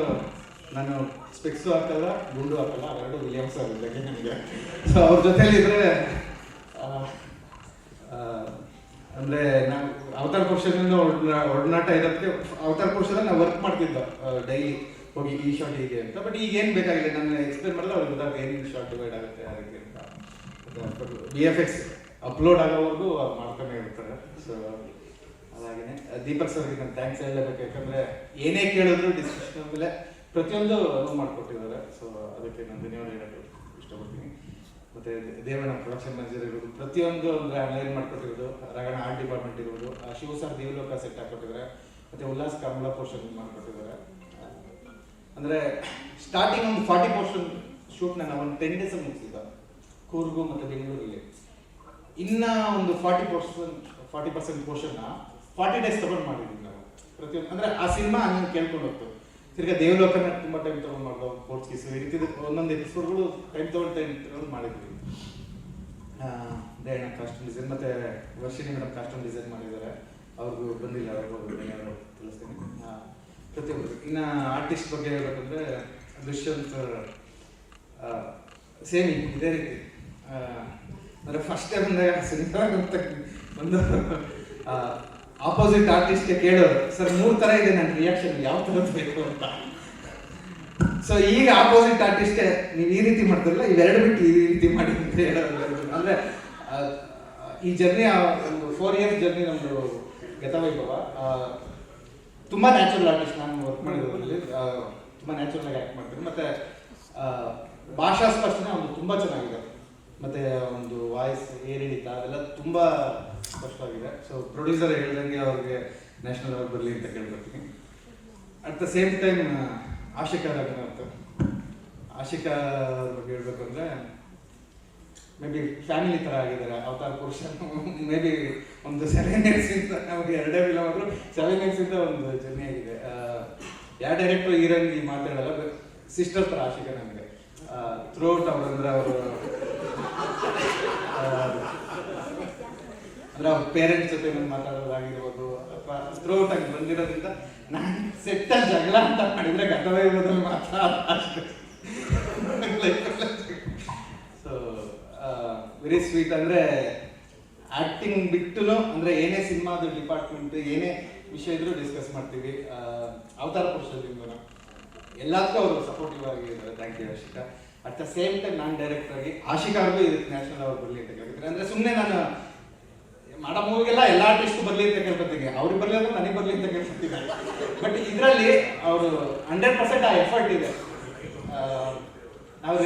ನಾನು ಸ್ಪೆಕ್ಸು ಹಾಕಲ್ಲ, ಗುಂಡು ಹಾಕಲ್ಲ, ಅವೆರಡು ವಿಲಿಯಮ್ ಸರ್ ಇದ್ದಾಗೆ ನನಗೆ. ಸೊ ಅವ್ರ ಜೊತೆಲಿ ಇದ್ರೆ ಅಂದರೆ ನಾವು ಅವತಾರ ಪೋರ್ಷನ್ ಒಡನಾಟ ಇರೋದಕ್ಕೆ ಅವತಾರ ಪೋರ್ಷನ್ ನಾವು ವರ್ಕ್ ಮಾಡ್ತಿದ್ದೋ ಡೈಲಿ ಹೋಗಿ ಈ ಶಾರ್ಟ್ ಹೀಗೆ ಅಂತ. ಬಟ್ ಈಗ ಏನು ಬೇಕಾಗಿಲ್ಲ, ನಾನು ಎಕ್ಸ್ಪ್ಲೇನ್ ಮಾಡಿದ್ರೆ ಅವ್ರಿಗೆ ಗೊತ್ತಾಗುತ್ತೆ ಏನು ಶಾರ್ಟ್ ಡಿವೈಡ್ ಆಗುತ್ತೆ ಆ ರೀತಿ ಅಂತ. VFX ಅಪ್ಲೋಡ್ ಆಗೋವರೆಗೂ ಅವ್ರು ಮಾಡ್ತಾನೆ ಇರ್ತಾರೆ. ಸೊ ಅದಾಗೇನೆ ದೀಪಕ್ ಸರ್ಗೆ ನಾನು ಥ್ಯಾಂಕ್ಸ್ ಹೇಳಬೇಕು. ಯಾಕಂದರೆ ಏನೇ ಕೇಳಿದ್ರು ಡಿಸ್ಕಷನ್ ಮೇಲೆ ಪ್ರತಿಯೊಂದು ಅನುವು ಮಾಡಿಕೊಟ್ಟಿದ್ದಾರೆ. ಸೊ ಅದಕ್ಕೆ ನಾನು ಧನ್ಯವಾದ ಹೇಳೋಕ್ಕೆ ಇಷ್ಟಪಡ್ತೀನಿ. ಮತ್ತು ದೇವಣ್ಣ ಪ್ರೊಡಕ್ಷನ್ ಮ್ಯಾನೇಜರ್ ಇರೋದು, ಪ್ರತಿಯೊಂದು ಅಂದರೆ ಆನ್ಲೈನ್ ಮಾಡಿಕೊಟ್ಟಿರೋದು, ರಗಣ ಆರ್ಟ್ ಡಿಪಾರ್ಟ್ಮೆಂಟ್ ಇರೋದು, ಶಿವ ಸರ್ ದೇವಲೋಕ ಸೆಟ್ ಹಾಕ್ಕೊಟ್ಟಿದ್ದಾರೆ, ಮತ್ತು ಉಲ್ಲಾಸ್ ಕಮಲ ಪೋರ್ಷನ್ ಮಾಡಿಕೊಟ್ಟಿದ್ದಾರೆ. ಅಂದರೆ ಸ್ಟಾರ್ಟಿಂಗ್ ಒಂದು 40 ಪೋರ್ಷನ್ ಶೂಟ್ನ ನಾವು ಒಂದು 10 ಡೇಸಲ್ಲಿ ಮುಗಿಸಿದ್ದ ಕೂರ್ಗು ಮತ್ತು ಬೆಂಗಳೂರಲ್ಲಿ. ಇನ್ನು ಒಂದು 40% ಪೋರ್ಷನ್ನ 40 ಡೇಸ್ ತೊಗೊಂಡು ಮಾಡಿದ್ವಿ ನಾವು ಪ್ರತಿಯೊಂದು. ಅಂದರೆ ಆ ಸಿನಿಮಾ ಹಂಗೆ ಕೇಳ್ಕೊಂಡು ಹೋಗ್ತು. ತಿರ್ಗಾ ದೇವಲೋಕನ ತುಂಬ ಟೈಮ್ ತೊಗೊಂಡು ಮಾಡೋದು, ಪೋರ್ಚುಗೀಸು ಈ ರೀತಿ ಒಂದೊಂದು ಎಪಿಸೋಡ್ಗಳು ಟೈಮ್ ತೊಗೊಂಡು ಮಾಡಿದ್ವಿ. ದೇವಣ್ಣ ಕಾಸ್ಟ್ಯೂಮ್ ಡಿಸೈನ್, ಮತ್ತು ವರ್ಷಿಣಿ ಮೇಡಮ್ ಕಾಸ್ಟ್ಯೂಮ್ ಡಿಸೈನ್ ಮಾಡಿದ್ದಾರೆ. ಅವ್ರಿಗೂ ಬಂದಿಲ್ಲ, ಅವ್ರಿಗೂ ಧನ್ಯವಾದ ತಿಳಿಸ್ತೀನಿ ಪ್ರತಿಯೊಬ್ಬರು. ಇನ್ನು ಆರ್ಟಿಸ್ಟ್ ಬಗ್ಗೆ ಹೇಳ್ಬೇಕಂದ್ರೆ ದುಷ್ಯಂತ್ ಸೇಮ್ ಇದೇ ರೀತಿ. ಅಂದರೆ ಫಸ್ಟ್ ಟೈಮ್ ಬಂದಾಗ ಸಿನಿಮಾ ಅಂತ ಒಂದು ಆಪೋಸಿಟ್ ಆರ್ಟಿಸ್ಟ್ಗೆ ಕೇಳೋರು, ಸರ್ 3 ಥರ ಇದೆ ನನ್ನ ರಿಯಾಕ್ಷನ್, ಯಾವ ಥರದ್ದು ಬೇಕು ಅಂತ. ಸೊ ಈಗ ಆಪೋಸಿಟ್ ಆರ್ಟಿಸ್ಟ್ಗೆ ನೀವು ಈ ರೀತಿ ಮಾಡ್ತಾರಲ್ಲ, ಇವೆರಡು ಬಿಟ್ಟು ಈ ರೀತಿ ಮಾಡಿ ಅಂತ ಹೇಳೋದು. ಅಂದರೆ ಈ ಜರ್ನಿ ಒಂದು 4 ಇಯರ್ಸ್ ಜರ್ನಿ ನಮ್ಮದು ಗತವೈಭವ. ತುಂಬ ನ್ಯಾಚುರಲ್ ಆರ್ಟಿಸ್ಟ್ ನಾನು ವರ್ಕ್ ಮಾಡಿರೋದ್ರಲ್ಲಿ ತುಂಬ ನ್ಯಾಚುರಲ್ ಆಗಿ ಆ್ಯಕ್ಟ್ ಮಾಡ್ತೀನಿ. ಮತ್ತು ಭಾಷಾ ಸ್ಪಷ್ಟನೆ ಒಂದು ತುಂಬ ಚೆನ್ನಾಗಿದೆ. ಮತ್ತು ಒಂದು ವಾಯ್ಸ್ ಏರಿಳಿತ ಅದೆಲ್ಲ ತುಂಬ ಸ್ಪಷ್ಟವಾಗಿದೆ. ಸೊ ಪ್ರೊಡ್ಯೂಸರ್ ಹೇಳ್ದಂಗೆ ಅವ್ರಿಗೆ ನ್ಯಾಷನಲ್ ಅವಾರ್ಡ್ ಬರಲಿ ಅಂತ ಕೇಳ್ಕೊತೀನಿ. At the same time Ashika Raghunath, Ashika ಬಗ್ಗೆ ಹೇಳ್ಬೇಕು ಅಂದರೆ ಮೇ ಬಿ ಫ್ಯಾಮಿಲಿ ಥರ ಆಗಿದ್ದಾರೆ. ಅವತಾರ ಪೋರ್ಷನ್ ಮೇ ಬಿ ಒಂದು 7 ಇಯರ್ಸಿಂದ ನಮಗೆ 2 ಫಿಲಮ್ ಆದರೂ 7 ಇಯರ್ಸಿಂದ ಒಂದು ಜರ್ನಿ ಆಗಿದೆ. ಯಾವ ಡೈರೆಕ್ಟ್ರು ಹೀರೋಯಿನ್ಗೆ ಮಾತಾಡಲ್ಲ, ಸಿಸ್ಟರ್ ಥರ ಆಶಿಕಾ ನನಗೆ. ಥ್ರೂ ಔಟ್ ಅವ್ರಂದ್ರೆ ಅವರು ಅಂದರೆ ಅವ್ರ ಪೇರೆಂಟ್ಸ್ ಜೊತೆ ನಾನು ಮಾತಾಡೋದಾಗಿರ್ಬೋದು ಅಥವಾ ಥ್ರೂಔಟ್ ಆಗಿ ಬಂದಿರೋದ್ರಿಂದ ನಾನು ಸೆಟ್ಟಲ್ಲಿ ಜಗಳ ಅಂತ ಮಾಡಿದರೆ ಗತವೈಭವದಲ್ಲಿ ಮಾತ್ರ ಅಷ್ಟೇ. So very sweet. ಅಂದರೆ ಆ್ಯಕ್ಟಿಂಗ್ ಬಿಟ್ಟು ಅಂದರೆ ಏನೇ ಸಿನಿಮಾದ ಡಿಪಾರ್ಟ್ಮೆಂಟ್ ಏನೇ ವಿಷಯ ಇದ್ರೂ ಡಿಸ್ಕಸ್ ಮಾಡ್ತೀವಿ. ಅವತಾರ ಪುರುಷದಿಂದ ಎಲ್ಲದಕ್ಕೂ ಅವರು ಸಪೋರ್ಟಿವ್ ಆಗಿದ್ದಾರೆ. Thank you Ashika. At the same time ನಾನು ಡೈರೆಕ್ಟರ್ ಆಗಿ ಆಶಿಕಾ ಅವ್ರಿಗೂ ಇದಕ್ಕೆ ನ್ಯಾಷನಲ್ ಅವಾರ್ಡ್ ಬರಲಿ ಅಂತ ಕೇಳ್ತೀನಿ. ಅಂದರೆ ಸುಮ್ಮನೆ ನಾನು ಮಾಡೋ ಮೂವಿಗೆಲ್ಲ ಎಲ್ಲ ಆರ್ಟಿಸ್ಟು ಬರಲಿ ಅಂತ ಕೇಳ್ಕೊತೀನಿ, ಅವ್ರಿಗೆ ಬರಲಿ ಅಂದ್ರೆ ನನಗೆ ಬರಲಿ ಅಂತ ಕೇಳ್ಕೊತೀನಿ. ಬಟ್ ಇದರಲ್ಲಿ ಅವರು 100% ಆ ಎಫರ್ಟ್ ಇದೆ. ನಾವು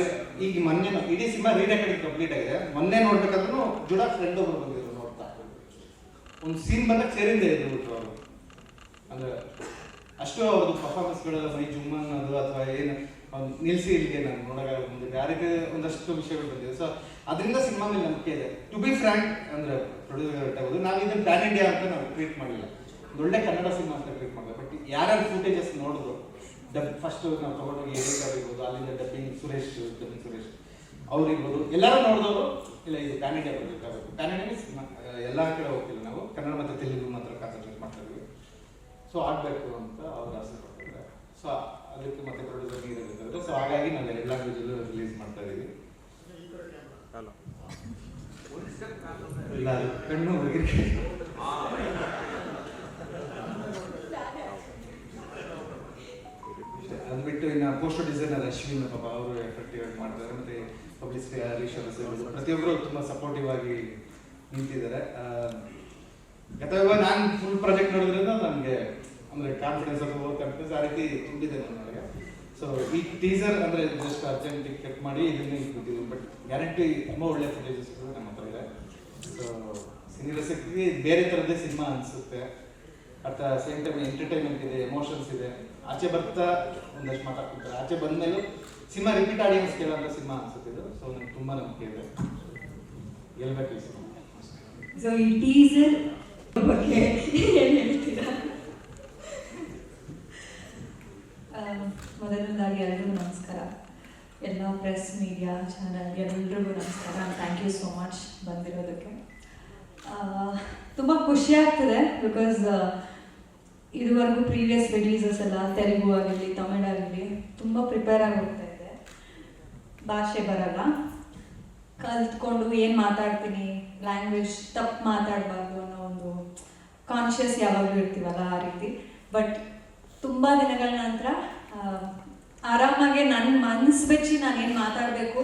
ಈಗ ಮೊನ್ನೆ ಇಡೀ ಸಿನಿಮಾ ರೀರೆಕಾರ್ಡಿಂಗ್ ಕಂಪ್ಲೀಟ್ ಆಗಿದೆ. ಮೊನ್ನೆ ನೋಡ್ಬೇಕಾದ್ರೂ ಜುಡ ಫ್ರೆಂಡ್ ಒಬ್ರು ಬಂದಿದ್ರು ನೋಡ್ತಾ, ಒಂದು ಸೀನ್ ಬಂದಾಗ ಸೇರಿಂದ ಇದ್ಬಿಟ್ರು ಅವರು. ಅಂದರೆ ಅಷ್ಟು ಅವ್ರದ್ದು ಪರ್ಫಾರ್ಮೆನ್ಸ್ಗಳೆಲ್ಲ ಮೈ ಜುಮ್ ಅನ್ನೋದು ಅಥವಾ ಏನು ನಿಲ್ಲಿಸಿ ಇಲ್ಲಿಗೆ ನಾನು ನೋಡೋಕೆ ಮುಂದೆ ಆ ರೀತಿ ಒಂದಷ್ಟು ವಿಷಯಗಳು ಬಂದಿದೆ. ಸೊ ಅದರಿಂದ ಸಿನಿಮಾ ಮೇಲೆ ನಂಬಿಕೆ ಇದೆ. ಟು ಬಿ ಫ್ರ್ಯಾಂಕ್ ಅಂದರೆ ಪ್ರೊಡ್ಯೂಸರ್ ಆಗೋದು ನಾವು ಇದನ್ನು ಪ್ಯಾನ್ ಇಂಡಿಯಾ ಅಂತ ನಾವು ಟ್ರೀಟ್ ಮಾಡಿಲ್ಲ, ಒಂದು ಒಳ್ಳೆ ಕನ್ನಡ ಸಿನಿಮಾ ಅಂತ ಟ್ರೀಟ್ ಮಾಡಿಲ್ಲ. ಬಟ್ ಯಾರ್ಯಾರು ಫೂಟೇಜಸ್ ನೋಡಿದ್ರು ಫಸ್ಟ್ ನಾವು ತಗೊಂಡೋಗಿ ಆಗಿರ್ಬೋದು, ಅಲ್ಲಿಂದ ಡಬ್ಬಿಂಗ್ ಸುರೇಶ್ ಅವ್ರಿರ್ಬೋದು, ಎಲ್ಲರೂ ನೋಡಿದವರು ಇಲ್ಲ ಇದು ಪ್ಯಾನ್ ಇಂಡಿಯಾ ಬರಬೇಕಾಗುತ್ತೆ. ಪ್ಯಾನ್ ಇಂಡಿಯಾ ಸಿನಿಮಾ ಎಲ್ಲ ಕಡೆ ಹೋಗ್ತಿಲ್ಲ, ನಾವು ಕನ್ನಡ ಮತ್ತು ತೆಲುಗು ಮಾತ್ರ ಕಾನ್ಸಂಟ್ರೇಟ್ ಮಾಡ್ತಾ ಇದ್ವಿ. ಸೊ ಆಗಬೇಕು ಅಂತ ಅವ್ರು ಆಸೆ ಪಡ್ತಿದ್ದಾರೆ. ಸೊ ಅದಕ್ಕೆ ಮತ್ತೆ ಪ್ರೊಡ್ಯೂಸರ್ ನೀಡಿರ್ತಾರೆ. ಸೊ ಹಾಗಾಗಿ ನಾವು 2 ಲ್ಯಾಂಗ್ವೇಜಲ್ಲೂ ರಿಲೀಸ್ ಮಾಡ್ತಾ ಇದ್ದೀವಿ. ಇಲ್ಲ ಕಣ್ಣು ಅದು ಬಿಟ್ಟು ಇನ್ನು ಪೋಸ್ಟರ್ ಡಿಸೈನರ್ ಅಶ್ವಿನ್ ಪಾಪ ಅವರು ಎಫೆಕ್ಟಿವ್ ಆಗಿ ಮಾಡ್ತಾರೆ. ಮತ್ತು ಪಬ್ಲಿಸಿಟಿ ಹರೀಶ್ ಪ್ರತಿಯೊಬ್ಬರು ತುಂಬ ಸಪೋರ್ಟಿವ್ ಆಗಿ ನಿಂತಿದ್ದಾರೆ. ಗತವಾಗ ನಾನು ಫುಲ್ ಪ್ರಾಜೆಕ್ಟ್ ನೋಡೋದ್ರಿಂದ ನನಗೆ ಅಂದರೆ ಕಾನ್ಫಿಡೆನ್ಸ್ ಅಥವಾ ಓವರ್ ಕಾನ್ಫಿಡೆನ್ಸ್ ಆ ರೀತಿ ತುಂಬಿದೆ ನನಗೆ. ಸೊ ಈ ಟೀಸರ್ ಅಂದರೆ ಜಸ್ಟ್ ಅರ್ಜೆಂಟಿಗೆ ಕಟ್ ಮಾಡಿ ಇದನ್ನೇ ಇಟ್ಬಿಟ್ಟಿದ್ವಿ. ಬಟ್ ಗ್ಯಾರಂಟಿ ತುಂಬ ಒಳ್ಳೆ ಫುಟೇಜಸ್ ನಮ್ಮ ಹತ್ರ ಇದೆ. ಸೊ ಸಿನಿರಸಕ್ಕೆ ಬೇರೆ ಥರದ್ದೇ ಸಿನಿಮಾ ಅನಿಸುತ್ತೆ. At the same time entertainment ಇದೆ, ಎಮೋಷನ್ಸ್ ಇದೆ. ಆಚೆ ಬರ್ತಾ ಒಂದಷ್ಟು ಮಾತಾಡ್ತಿರ್ತಾರೆ, ಆಚೆ ಬಂದಮೇಲೂ ಸಿನಿಮಾ ರಿಪೀಟ್ ಆಡಿಯನ್ಸ್ ಕೇಳೋಂಥ ಸಿನಿಮಾ ಅನಿಸುತ್ತಿದ್ದು. ಸೊ ನನಗೆ ತುಂಬ ನಂಬಿಕೆ ಇದೆ, ಗೆಲ್ಬೇಕು ಈ ಸಿನಿಮಾ. ಸೊ ಈ ಟೀಸರ್ ಬಗ್ಗೆ ಏನು ಹೇಳ್ತೀರಾ? ಮೊದಲನೇದಾಗಿ ಎಲ್ಲರಿಗೂ ನಮಸ್ಕಾರ, ಎಲ್ಲ ಪ್ರೆಸ್ ಮೀಡಿಯಾ ಚಾನಲ್ ಎಲ್ಲರಿಗೂ ನಮಸ್ಕಾರ. ಥ್ಯಾಂಕ್ ಯು ಸೋ ಮಚ್ ಬಂದಿರೋದಕ್ಕೆ. ತುಂಬ ಖುಷಿ ಆಗ್ತದೆ ಬಿಕಾಸ್ ಇದುವರೆಗೂ ಪ್ರೀವಿಯಸ್ ರಿಲೀಸಸ್ ಎಲ್ಲ ತೆಲುಗು ಆಗಿರಲಿ ತಮಿಳಾಗಿರಲಿ ತುಂಬ ಪ್ರಿಪೇರ್ ಆಗಿ ಹೋಗ್ತಾ ಇದೆ. ಭಾಷೆ ಬರಲ್ಲ, ಕಲ್ತ್ಕೊಂಡು ಏನು ಮಾತಾಡ್ತೀನಿ, ಲ್ಯಾಂಗ್ವೇಜ್ ತಪ್ಪು ಮಾತಾಡಬಾರ್ದು ಅನ್ನೋ ಒಂದು ಕಾನ್ಷಿಯಸ್ ಯಾವಾಗಲೂ ಇರ್ತೀವಲ್ಲ ಆ ರೀತಿ. ಬಟ್ ತುಂಬ ದಿನಗಳ ನಂತರ ಆರಾಮಾಗೆ ನನ್ನ ಮನಸ್ಸು ಬೆಚ್ಚಿ ನಾನೇನು ಮಾತಾಡಬೇಕು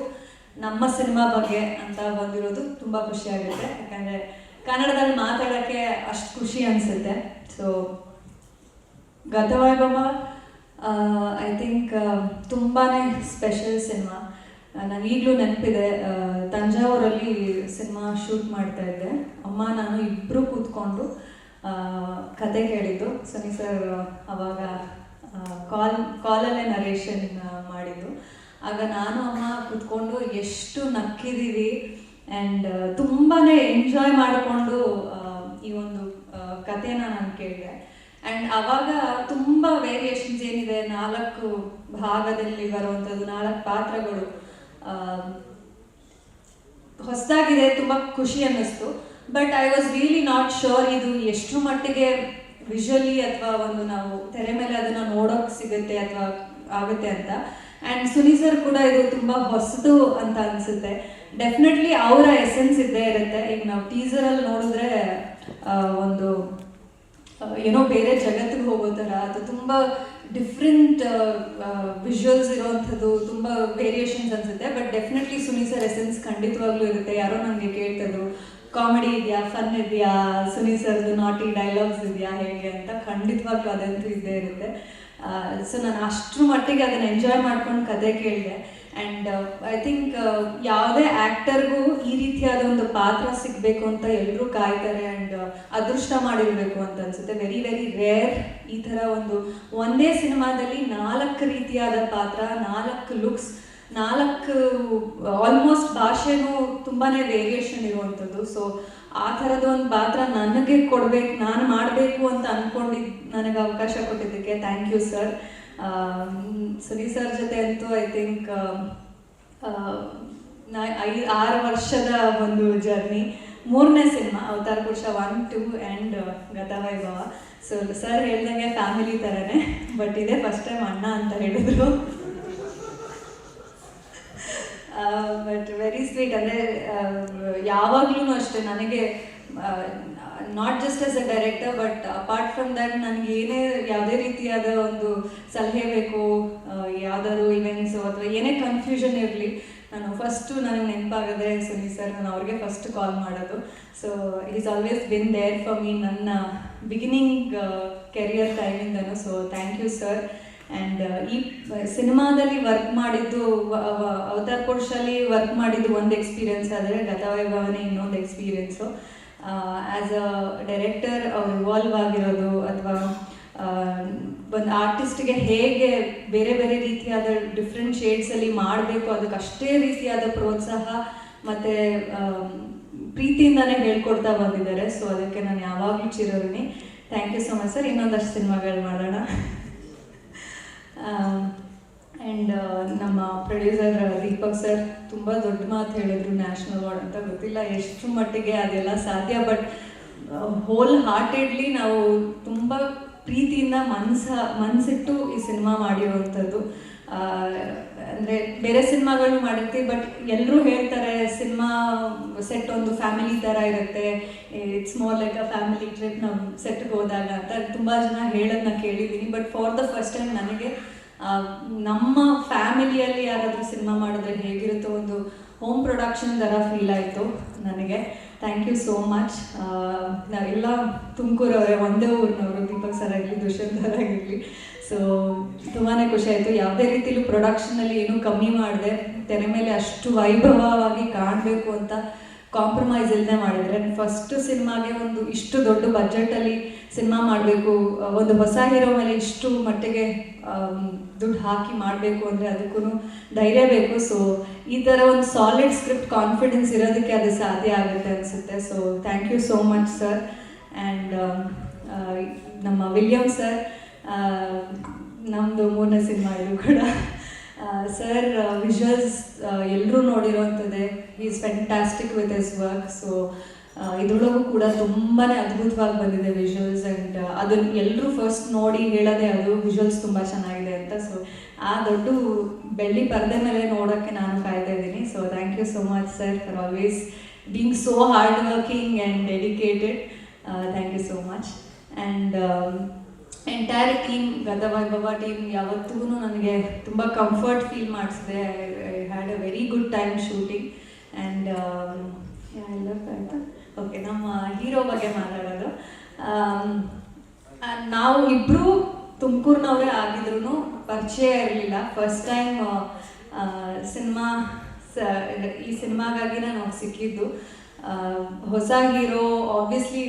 ನಮ್ಮ ಸಿನಿಮಾ ಬಗ್ಗೆ ಅಂತ ಬಂದಿರೋದು ತುಂಬ ಖುಷಿಯಾಗುತ್ತೆ. ಯಾಕಂದರೆ ಕನ್ನಡದಲ್ಲಿ ಮಾತಾಡೋಕ್ಕೆ ಅಷ್ಟು ಖುಷಿ ಅನಿಸುತ್ತೆ. ಸೊ ಗತವೈಭವ ಐ ಥಿಂಕ್ ತುಂಬಾ ಸ್ಪೆಷಲ್ ಸಿನಿಮಾ. ನಾನು ಈಗಲೂ ನೆನಪಿದೆ, ತಂಜಾವೂರಲ್ಲಿ ಸಿನಿಮಾ ಶೂಟ್ ಮಾಡ್ತಾ ಇದ್ದೆ. ಅಮ್ಮ ನಾನು ಇಬ್ಬರು ಕೂತ್ಕೊಂಡು ಕತೆ ಕೇಳಿದ್ದು. ಸನಿ ಸರ್ ಅವಾಗ ಕಾಲಲ್ಲೇ ನರೇಷನ್ ಮಾಡಿದ್ದು. ಆಗ ನಾನು ಅಮ್ಮ ಕೂತ್ಕೊಂಡು ಎಷ್ಟು ನಕ್ಕಿದ್ದೀವಿ ಆ್ಯಂಡ್ ತುಂಬಾ ಎಂಜಾಯ್ ಮಾಡಿಕೊಂಡು ಈ ಒಂದು ಕಥೆನ ನಾನು ಕೇಳಿದೆ. ಆ್ಯಂಡ್ ಆವಾಗ ತುಂಬ ವೇರಿಯೇಷನ್ಸ್ ಏನಿದೆ, 4 ಭಾಗದಲ್ಲಿ ಬರುವಂಥದ್ದು 4 ಪಾತ್ರಗಳು ಹೊಸದಾಗಿದೆ, ತುಂಬ ಖುಷಿ ಅನ್ನಿಸ್ತು. But I was really not sure ಇದು ಎಷ್ಟು ಮಟ್ಟಿಗೆ ವಿಜುವಲಿ ಅಥವಾ ಒಂದು ನಾವು ತೆರೆ ಮೇಲೆ ಅದನ್ನು ನೋಡೋಕೆ ಸಿಗುತ್ತೆ ಅಥವಾ ಆಗುತ್ತೆ ಅಂತ. ಆ್ಯಂಡ್ ಸುನಿ ಸರ್ ಕೂಡ ಇದು ತುಂಬ ಹೊಸದು ಅಂತ ಅನಿಸುತ್ತೆ. ಡೆಫಿನೆಟ್ಲಿ ಅವರ ಎಸೆನ್ಸ್ ಇದ್ದೇ ಇರುತ್ತೆ. ಈಗ ನಾವು ಟೀಸರಲ್ಲಿ ನೋಡಿದ್ರೆ ಒಂದು ಏನೋ ಬೇರೆ ಜಗತ್ತಿಗೆ ಹೋಗೋ ಥರ ಅಥವಾ ತುಂಬ ಡಿಫ್ರೆಂಟ್ ವಿಜುವಲ್ಸ್ ಇರೋವಂಥದ್ದು, ತುಂಬ ವೇರಿಯೇಷನ್ಸ್ ಅನಿಸುತ್ತೆ. But definitely Suni sir essence ಖಂಡಿತವಾಗ್ಲೂ ಇರುತ್ತೆ. ಯಾರೋ ನನಗೆ ಕೇಳ್ತಿದ್ರು ಕಾಮಿಡಿ ಇದೆಯಾ, ಫನ್ ಇದೆಯಾ, ಸುನಿ ಸರ್ದು ನಾಟಿ ಡೈಲಾಗ್ಸ್ ಇದೆಯಾ ಹೇಗೆ ಅಂತ. ಖಂಡಿತವಾಗ್ಲೂ ಅದಂತೂ ಇದ್ದೇ ಇರುತ್ತೆ. ಸೊ ನಾನು ಅಷ್ಟರ ಮಟ್ಟಿಗೆ ಅದನ್ನು ಎಂಜಾಯ್ ಮಾಡ್ಕೊಂಡು ಕತೆ ಕೇಳಿದೆ. ಆ್ಯಂಡ್ ಐ ಥಿಂಕ್ ಯಾವುದೇ ಆ್ಯಕ್ಟರ್ಗೂ ಈ ರೀತಿಯಾದ ಒಂದು ಪಾತ್ರ ಸಿಗಬೇಕು ಅಂತ ಎಲ್ಲರೂ ಕಾಯ್ತಾರೆ. ಆ್ಯಂಡ್ ಅದೃಷ್ಟ ಮಾಡಿರಬೇಕು ಅಂತ ಅನಿಸುತ್ತೆ. ವೆರಿ ವೆರಿ ರೇರ್ ಈ ಥರ ಒಂದೇ ಸಿನಿಮಾದಲ್ಲಿ 4 ರೀತಿಯಾದ ಪಾತ್ರ, 4 ಲುಕ್ಸ್, 4 ಆಲ್ಮೋಸ್ಟ್ ಭಾಷೆನೂ ತುಂಬಾ ವೇರಿಯೇಷನ್ ಇರುವಂಥದ್ದು. ಸೊ ಆ ಥರದ ಒಂದು ಪಾತ್ರ ನನಗೆ ಕೊಡಬೇಕು, ನಾನು ಮಾಡಬೇಕು ಅಂತ ಅಂದ್ಕೊಂಡಿದ್ದು ನನಗೆ ಅವಕಾಶ ಕೊಟ್ಟಿದ್ದಕ್ಕೆ thank you sir. Suni sir ಜೊತೆ ಅಂತೂ ಐ ಥಿಂಕ್ 5-6 ವರ್ಷದ ಒಂದು ಜರ್ನಿ. ಮೂರನೇ ಸಿನಿಮಾ ಅವತಾರ ಪುರುಷ 1, 2 ಆ್ಯಂಡ್ ಗತವೈಭವ. ಸೊ ಸರ್ ಹೇಳ್ದಂಗೆ ಫ್ಯಾಮಿಲಿ ಥರನೇ, ಬಟ್ ಇದೇ ಫಸ್ಟ್ ಟೈಮ್ ಅಣ್ಣ ಅಂತ ಹೇಳಿದ್ರು. But very sweet. ಅಂದರೆ ಯಾವಾಗಲೂ ಅಷ್ಟೇ ನನಗೆ not just as a director but apart from that ನನಗೆ ಏನೇ ಯಾವುದೇ ರೀತಿಯಾದ ಒಂದು ಸಲಹೆ ಬೇಕು, ಯಾವ್ದಾದ್ರು ಇವೆಂಟ್ಸು ಅಥವಾ ಏನೇ ಕನ್ಫ್ಯೂಷನ್ ಇರಲಿ, ನಾನು ಫಸ್ಟು ನನಗೆ ನೆನಪಾಗಿದ್ರೆ ಸುನಿ ಸರ್, ನಾನು ಅವ್ರಿಗೆ ಫಸ್ಟ್ ಕಾಲ್ ಮಾಡೋದು. So is always been there for me ನನ್ನ ಬಿಗಿನಿಂಗ್ ಕೆರಿಯರ್ ಟೈಮಿಂದನು. So thank you sir. And ಈ ಸಿನಿಮಾದಲ್ಲಿ ವರ್ಕ್ ಮಾಡಿದ್ದು, ಅವತಾರ ಪುರುಷಲ್ಲಿ ವರ್ಕ್ ಮಾಡಿದ್ದು ಒಂದು ಎಕ್ಸ್ಪೀರಿಯನ್ಸ್ ಆದರೆ ಗತವೈಭವನೇ ಇನ್ನೊಂದು ಎಕ್ಸ್ಪೀರಿಯನ್ಸು. ಆ್ಯಸ್ ಅ ಡೈರೆಕ್ಟರ್ ಅವ್ರು ಇವಾಲ್ವ್ ಆಗಿರೋದು ಅಥವಾ ಒಂದು ಆರ್ಟಿಸ್ಟ್ಗೆ ಹೇಗೆ ಬೇರೆ ಬೇರೆ ರೀತಿಯಾದ ಡಿಫ್ರೆಂಟ್ ಶೇಡ್ಸಲ್ಲಿ ಮಾಡಬೇಕು, ಅದಕ್ಕೆ ಅಷ್ಟೇ ರೀತಿಯಾದ ಪ್ರೋತ್ಸಾಹ ಮತ್ತು ಪ್ರೀತಿಯಿಂದನೇ ಹೇಳ್ಕೊಡ್ತಾ ಬಂದಿದ್ದಾರೆ. ಸೊ ಅದಕ್ಕೆ ನಾನು ಯಾವಾಗಲೂ ಚಿರಋಣಿ. Thank you so much sir. ಇನ್ನೊಂದಷ್ಟು ಸಿನಿಮಾಗಳು ಮಾಡೋಣ. ಆ್ಯಂಡ್ ನಮ್ಮ ಪ್ರೊಡ್ಯೂಸರ್ ದೀಪಕ್ ಸರ್ ತುಂಬ ದೊಡ್ಡ ಮಾತು ಹೇಳಿದ್ರು, ನ್ಯಾಷನಲ್ ಅವಾರ್ಡ್ ಅಂತ. ಗೊತ್ತಿಲ್ಲ ಎಷ್ಟು ಮಟ್ಟಿಗೆ ಅದೆಲ್ಲ ಸಾಧ್ಯ, ಬಟ್ ಹೋಲ್ ಹಾರ್ಟೆಡ್ಲಿ ನಾವು ತುಂಬ ಪ್ರೀತಿಯಿಂದ ಮನಸ್ಸಿಟ್ಟು ಈ ಸಿನಿಮಾ ಮಾಡಿರುವಂಥದ್ದು. ಅಂದರೆ ಬೇರೆ ಸಿನಿಮಾಗಳು ಮಾಡಿರ್ತೀವಿ, ಬಟ್ ಎಲ್ಲರೂ ಹೇಳ್ತಾರೆ ಸಿನಿಮಾ ಸೆಟ್ ಒಂದು ಫ್ಯಾಮಿಲಿ ಥರ ಇರುತ್ತೆ, it's more like a family trip ನಾವು ಸೆಟ್ಗೆ ಹೋದಾಗ ಅಂತ ತುಂಬ ಜನ ಹೇಳೋದನ್ನ ಕೇಳಿದ್ದೀನಿ. But for the first time ನನಗೆ ನಮ್ಮ ಫ್ಯಾಮಿಲಿಯಲ್ಲಿ ಯಾರಾದರೂ ಸಿನಿಮಾ ಮಾಡಿದ್ರೆ ಹೇಗಿರುತ್ತೋ ಒಂದು ಹೋಮ್ ಪ್ರೊಡಕ್ಷನ್ ಥರ ಫೀಲ್ ಆಯಿತು ನನಗೆ. Thank you so much. ನಾವೆಲ್ಲ ತುಮಕೂರವರೇ, ಒಂದೇ ಊರಿನವರು, ದೀಪಕ್ ಸರ್ ಆಗಲಿ, ದುಷ್ಯಂತ್ ಸರ್ ಆಗಿರಲಿ. ಸೊ ತುಂಬಾ ಖುಷಿ ಆಯಿತು. ಯಾವುದೇ ರೀತಿಲೂ ಪ್ರೊಡಕ್ಷನಲ್ಲಿ ಏನೂ ಕಮ್ಮಿ ಮಾಡಿದೆ, ತೆರೆ ಮೇಲೆ ಅಷ್ಟು ವೈಭವವಾಗಿ ಕಾಣಬೇಕು ಅಂತ ಕಾಂಪ್ರಮೈಸ್ ಇಲ್ಲದೆ ಮಾಡಿದರೆ. ಫಸ್ಟ್ ಸಿನಿಮಾಗೆ ಒಂದು ಇಷ್ಟು ದೊಡ್ಡ ಬಜೆಟಲ್ಲಿ ಸಿನಿಮಾ ಮಾಡಬೇಕು, ಒಂದು ಹೊಸ ಹೀರೋ ಮೇಲೆ ಇಷ್ಟು ಮಟ್ಟಿಗೆ ದುಡ್ಡು ಹಾಕಿ ಮಾಡಬೇಕು ಅಂದರೆ ಅದಕ್ಕೂ ಧೈರ್ಯ ಬೇಕು. ಸೊ ಈ ಥರ ಒಂದು ಸಾಲಿಡ್ ಸ್ಕ್ರಿಪ್ಟ್ ಕಾನ್ಫಿಡೆನ್ಸ್ ಇರೋದಕ್ಕೆ ಅದು ಸಾಧ್ಯ ಆಗುತ್ತೆ ಅನಿಸುತ್ತೆ. So thank you so much sir. And ನಮ್ಮ ವಿಲಿಯಮ್ ಸರ್, ನಮ್ಮದು 3ನೇ ಸಿನಿಮಾ ಇದು ಕೂಡ. ಸರ್ ವಿಜುವಲ್ಸ್ ಎಲ್ಲರೂ ನೋಡಿರೋವಂಥದ್ದೇ. He is fantastic with his work. So ಇದರೊಳಗೂ ಕೂಡ ತುಂಬಾ ಅದ್ಭುತವಾಗಿ ಬಂದಿದೆ ವಿಜುವಲ್ಸ್. ಆ್ಯಂಡ್ ಅದನ್ನು ಎಲ್ಲರೂ ಫಸ್ಟ್ ನೋಡಿ ಹೇಳೋದೇ ಅದು ವಿಜುವಲ್ಸ್ ತುಂಬ ಚೆನ್ನಾಗಿದೆ ಅಂತ. ಸೊ ಆ ದೊಡ್ಡ ಬೆಳ್ಳಿ ಪರದೆ ಮೇಲೆ ನೋಡೋಕ್ಕೆ ನಾನು ಕಾಯ್ತಾ ಇದ್ದೀನಿ. So thank you so much sir for always being so hard working and dedicated. Thank you so much. And entire team, Gathavaibhava team ಯಾವತ್ತೂ ನನಗೆ ತುಂಬ ಕಂಫರ್ಟ್ ಫೀಲ್ ಮಾಡಿಸಿದೆ. I had a very good time shooting. And ಆಯಿತಾ? Okay, ನಮ್ಮ hero ಬಗ್ಗೆ ಮಾತಾಡೋದು. ನಾವು ಇಬ್ಬರು ತುಮಕೂರಿನವರೇ ಆಗಿದ್ರು ಪರಿಚಯ ಇರಲಿಲ್ಲ. ಫಸ್ಟ್ ಟೈಮ್ ಈ ಸಿನಿಮಾಗಾಗಿ ನಾನು ಸಿಕ್ಕಿದ್ದು. ಹೊಸ ಹೀರೋ, ಆಬ್ವಿಯಸ್ಲಿ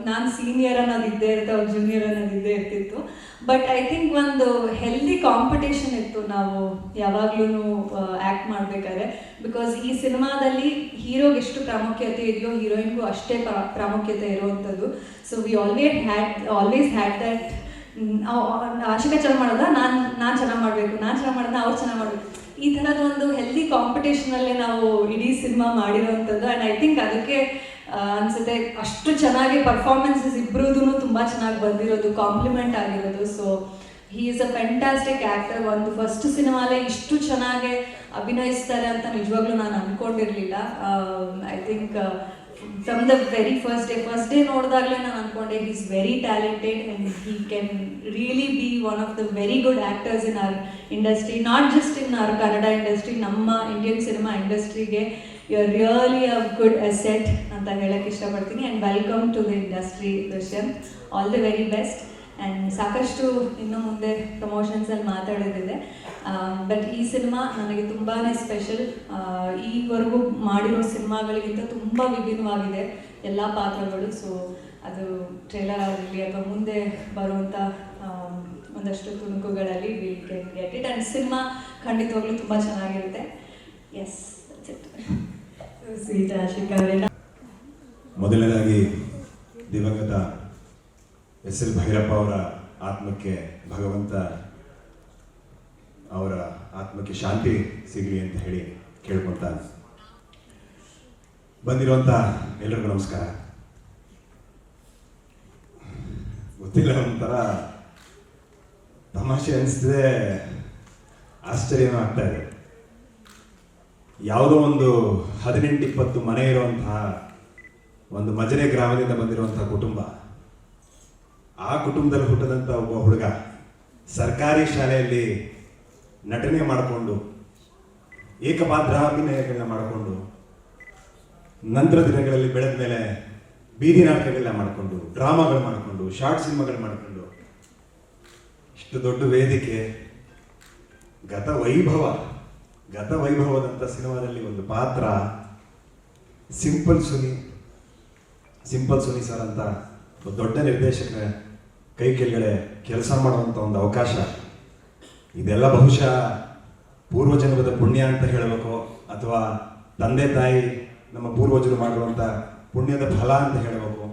ನಾನು ಸೀನಿಯರ್ ಅನ್ನೋದು ಇದ್ದೇ ಇರುತ್ತೆ, ಅವ್ರು ಜೂನಿಯರ್ ಅನ್ನೋದು ಇದ್ದೇ ಇರ್ತಿತ್ತು. ಬಟ್ ಐ ಥಿಂಕ್ ಒಂದು ಹೆಲ್ದಿ ಕಾಂಪಿಟೇಷನ್ ಇತ್ತು ನಾವು ಯಾವಾಗ್ಲೂ ಆ್ಯಕ್ಟ್ ಮಾಡಬೇಕಾದ್ರೆ. ಬಿಕಾಸ್ ಈ ಸಿನಿಮಾದಲ್ಲಿ ಹೀರೋಗೆ ಎಷ್ಟು ಪ್ರಾಮುಖ್ಯತೆ ಇದೆಯೋ ಹೀರೋಯಿನ್ಗೂ ಅಷ್ಟೇ ಪ್ರಾಮುಖ್ಯತೆ ಇರುವಂಥದ್ದು. So we always had that, Ashika ಚೆನ್ನಾಗಿ ಮಾಡೋದಾ, ನಾನು ಚೆನ್ನಾಗಿ ಮಾಡಬೇಕು, ನಾನು ಚೆನ್ನಾಗಿ ಮಾಡೋದಾ ಅವ್ರು ಚೆನ್ನಾಗಿ ಮಾಡಬೇಕು, ಈ ಥರದ ಒಂದು ಹೆಲ್ದಿ ಕಾಂಪಿಟೇಷನಲ್ಲೇ ನಾವು ಇಡೀ ಸಿನಿಮಾ ಮಾಡಿರೋವಂಥದ್ದು. ಆ್ಯಂಡ್ ಐ ಥಿಂಕ್ ಅದಕ್ಕೆ ಅನಿಸುತ್ತೆ ಅಷ್ಟು ಚೆನ್ನಾಗಿ ಪರ್ಫಾರ್ಮೆನ್ಸಸ್ ಇಬ್ಬರದೂ ತುಂಬ ಚೆನ್ನಾಗಿ ಬಂದಿರೋದು, ಕಾಂಪ್ಲಿಮೆಂಟ್ ಆಗಿರೋದು. So he is a fantastic actor. ಒಂದು ಫಸ್ಟ್ ಸಿನಿಮಾಲೇ ಇಷ್ಟು ಚೆನ್ನಾಗಿ ಅಭಿನಯಿಸ್ತಾರೆ ಅಂತ ನಿಜವಾಗ್ಲೂ ನಾನು ಅಂದ್ಕೊಂಡಿರಲಿಲ್ಲ. I think from the very first day ನೋಡಿದಾಗಲೇ ನಾನು ಅಂದ್ಕೊಂಡೆ he is very talented and he can really be one of the very good actors in our industry, not just in our Kannada industry, ನಮ್ಮ ಇಂಡಿಯನ್ ಸಿನಿಮಾ ಇಂಡಸ್ಟ್ರಿಗೆ you are really a good asset ಅಂತ ಹೇಳಕ್ಕೆ ಇಷ್ಟಪಡ್ತೀನಿ. And welcome to the industry Dushyant. All the very best. And ಸಾಕಷ್ಟು ಇನ್ನು ಮುಂದೆ ಪ್ರಮೋಷನ್ಸಲ್ಲಿ ಮಾತಾಡೋದಿದೆ. But ಈ cinema ನನಗೆ ತುಂಬಾ ಸ್ಪೆಷಲ್. ಈವರೆಗೂ ಮಾಡಿರೋ ಸಿನಿಮಾಗಳಿಗಿಂತ ತುಂಬ ವಿಭಿನ್ನವಾಗಿದೆ ಎಲ್ಲ ಪಾತ್ರಗಳು. ಸೊ ಅದು ಟ್ರೇಲರ್ ಆಗಿರಲಿ ಅಥವಾ ಮುಂದೆ ಬರುವಂಥ ಒಂದಷ್ಟು ತುಣುಕುಗಳಲ್ಲಿ we can get it. And cinema ಖಂಡಿತವಾಗ್ಲೂ ತುಂಬ ಚೆನ್ನಾಗಿರುತ್ತೆ. ಎಸ್, ಸ್ವೀಟ್ ಆಶಿಕಾ ಅವರೇ. ಮೊದಲನೇದಾಗಿ ದಿವಂಗತ ಎಸ್.ಎಲ್. ಭೈರಪ್ಪ ಅವರ ಆತ್ಮಕ್ಕೆ ಭಗವಂತ ಅವರ ಆತ್ಮಕ್ಕೆ ಶಾಂತಿ ಸಿಗಲಿ ಅಂತ ಹೇಳಿ ಕೇಳ್ಕೊತ ಬಂದಿರುವಂಥ ಎಲ್ರಿಗೂ ನಮಸ್ಕಾರ. ಗೊತ್ತಿಲ್ಲ, ಒಂಥರ ತಮಾಷೆ ಅನಿಸ್ತಿದೆ, ಆಶ್ಚರ್ಯನೂ ಆಗ್ತಾ ಇದೆ. ಯಾವುದೋ ಒಂದು 18-20 ಮನೆ ಇರುವಂತಹ ಒಂದು ಮಜರೆ ಗ್ರಾಮದಿಂದ ಬಂದಿರುವಂತಹ ಕುಟುಂಬ, ಆ ಕುಟುಂಬದಲ್ಲಿ ಹುಟ್ಟಿದಂಥ ಒಬ್ಬ ಹುಡುಗ ಸರ್ಕಾರಿ ಶಾಲೆಯಲ್ಲಿ ನಟನೆ ಮಾಡಿಕೊಂಡು ಏಕಪಾತ್ರ ಅಭಿನಯಗಳನ್ನ ಮಾಡಿಕೊಂಡು ನಂತರ ದಿನಗಳಲ್ಲಿ ಬೆಳೆದ ಮೇಲೆ ಬೀದಿ ನಾಟಕಗಳನ್ನ ಮಾಡಿಕೊಂಡು ಡ್ರಾಮಾಗಳು ಮಾಡಿಕೊಂಡು ಶಾರ್ಟ್ ಸಿನಿಮಾಗಳು ಮಾಡಿಕೊಂಡು ಇಷ್ಟು ದೊಡ್ಡ ವೇದಿಕೆ, ಗತ ವೈಭವದಂಥ ಸಿನಿಮಾದಲ್ಲಿ ಒಂದು ಪಾತ್ರ, ಸಿಂಪಲ್ ಸುನಿ ಸರ್ ಅಂತ ಒಂದು ದೊಡ್ಡ ನಿರ್ದೇಶಕರ ಕೈ ಕೆಳಗಡೆ ಕೆಲಸ ಮಾಡುವಂಥ ಒಂದು ಅವಕಾಶ. ಇದೆಲ್ಲ ಬಹುಶಃ ಪೂರ್ವಜನ್ಮದ ಪುಣ್ಯ ಅಂತ ಹೇಳಬೇಕು, ಅಥವಾ ತಂದೆ ತಾಯಿ ನಮ್ಮ ಪೂರ್ವಜರು ಮಾಡುವಂಥ ಪುಣ್ಯದ ಫಲ ಅಂತ ಹೇಳಬೇಕು,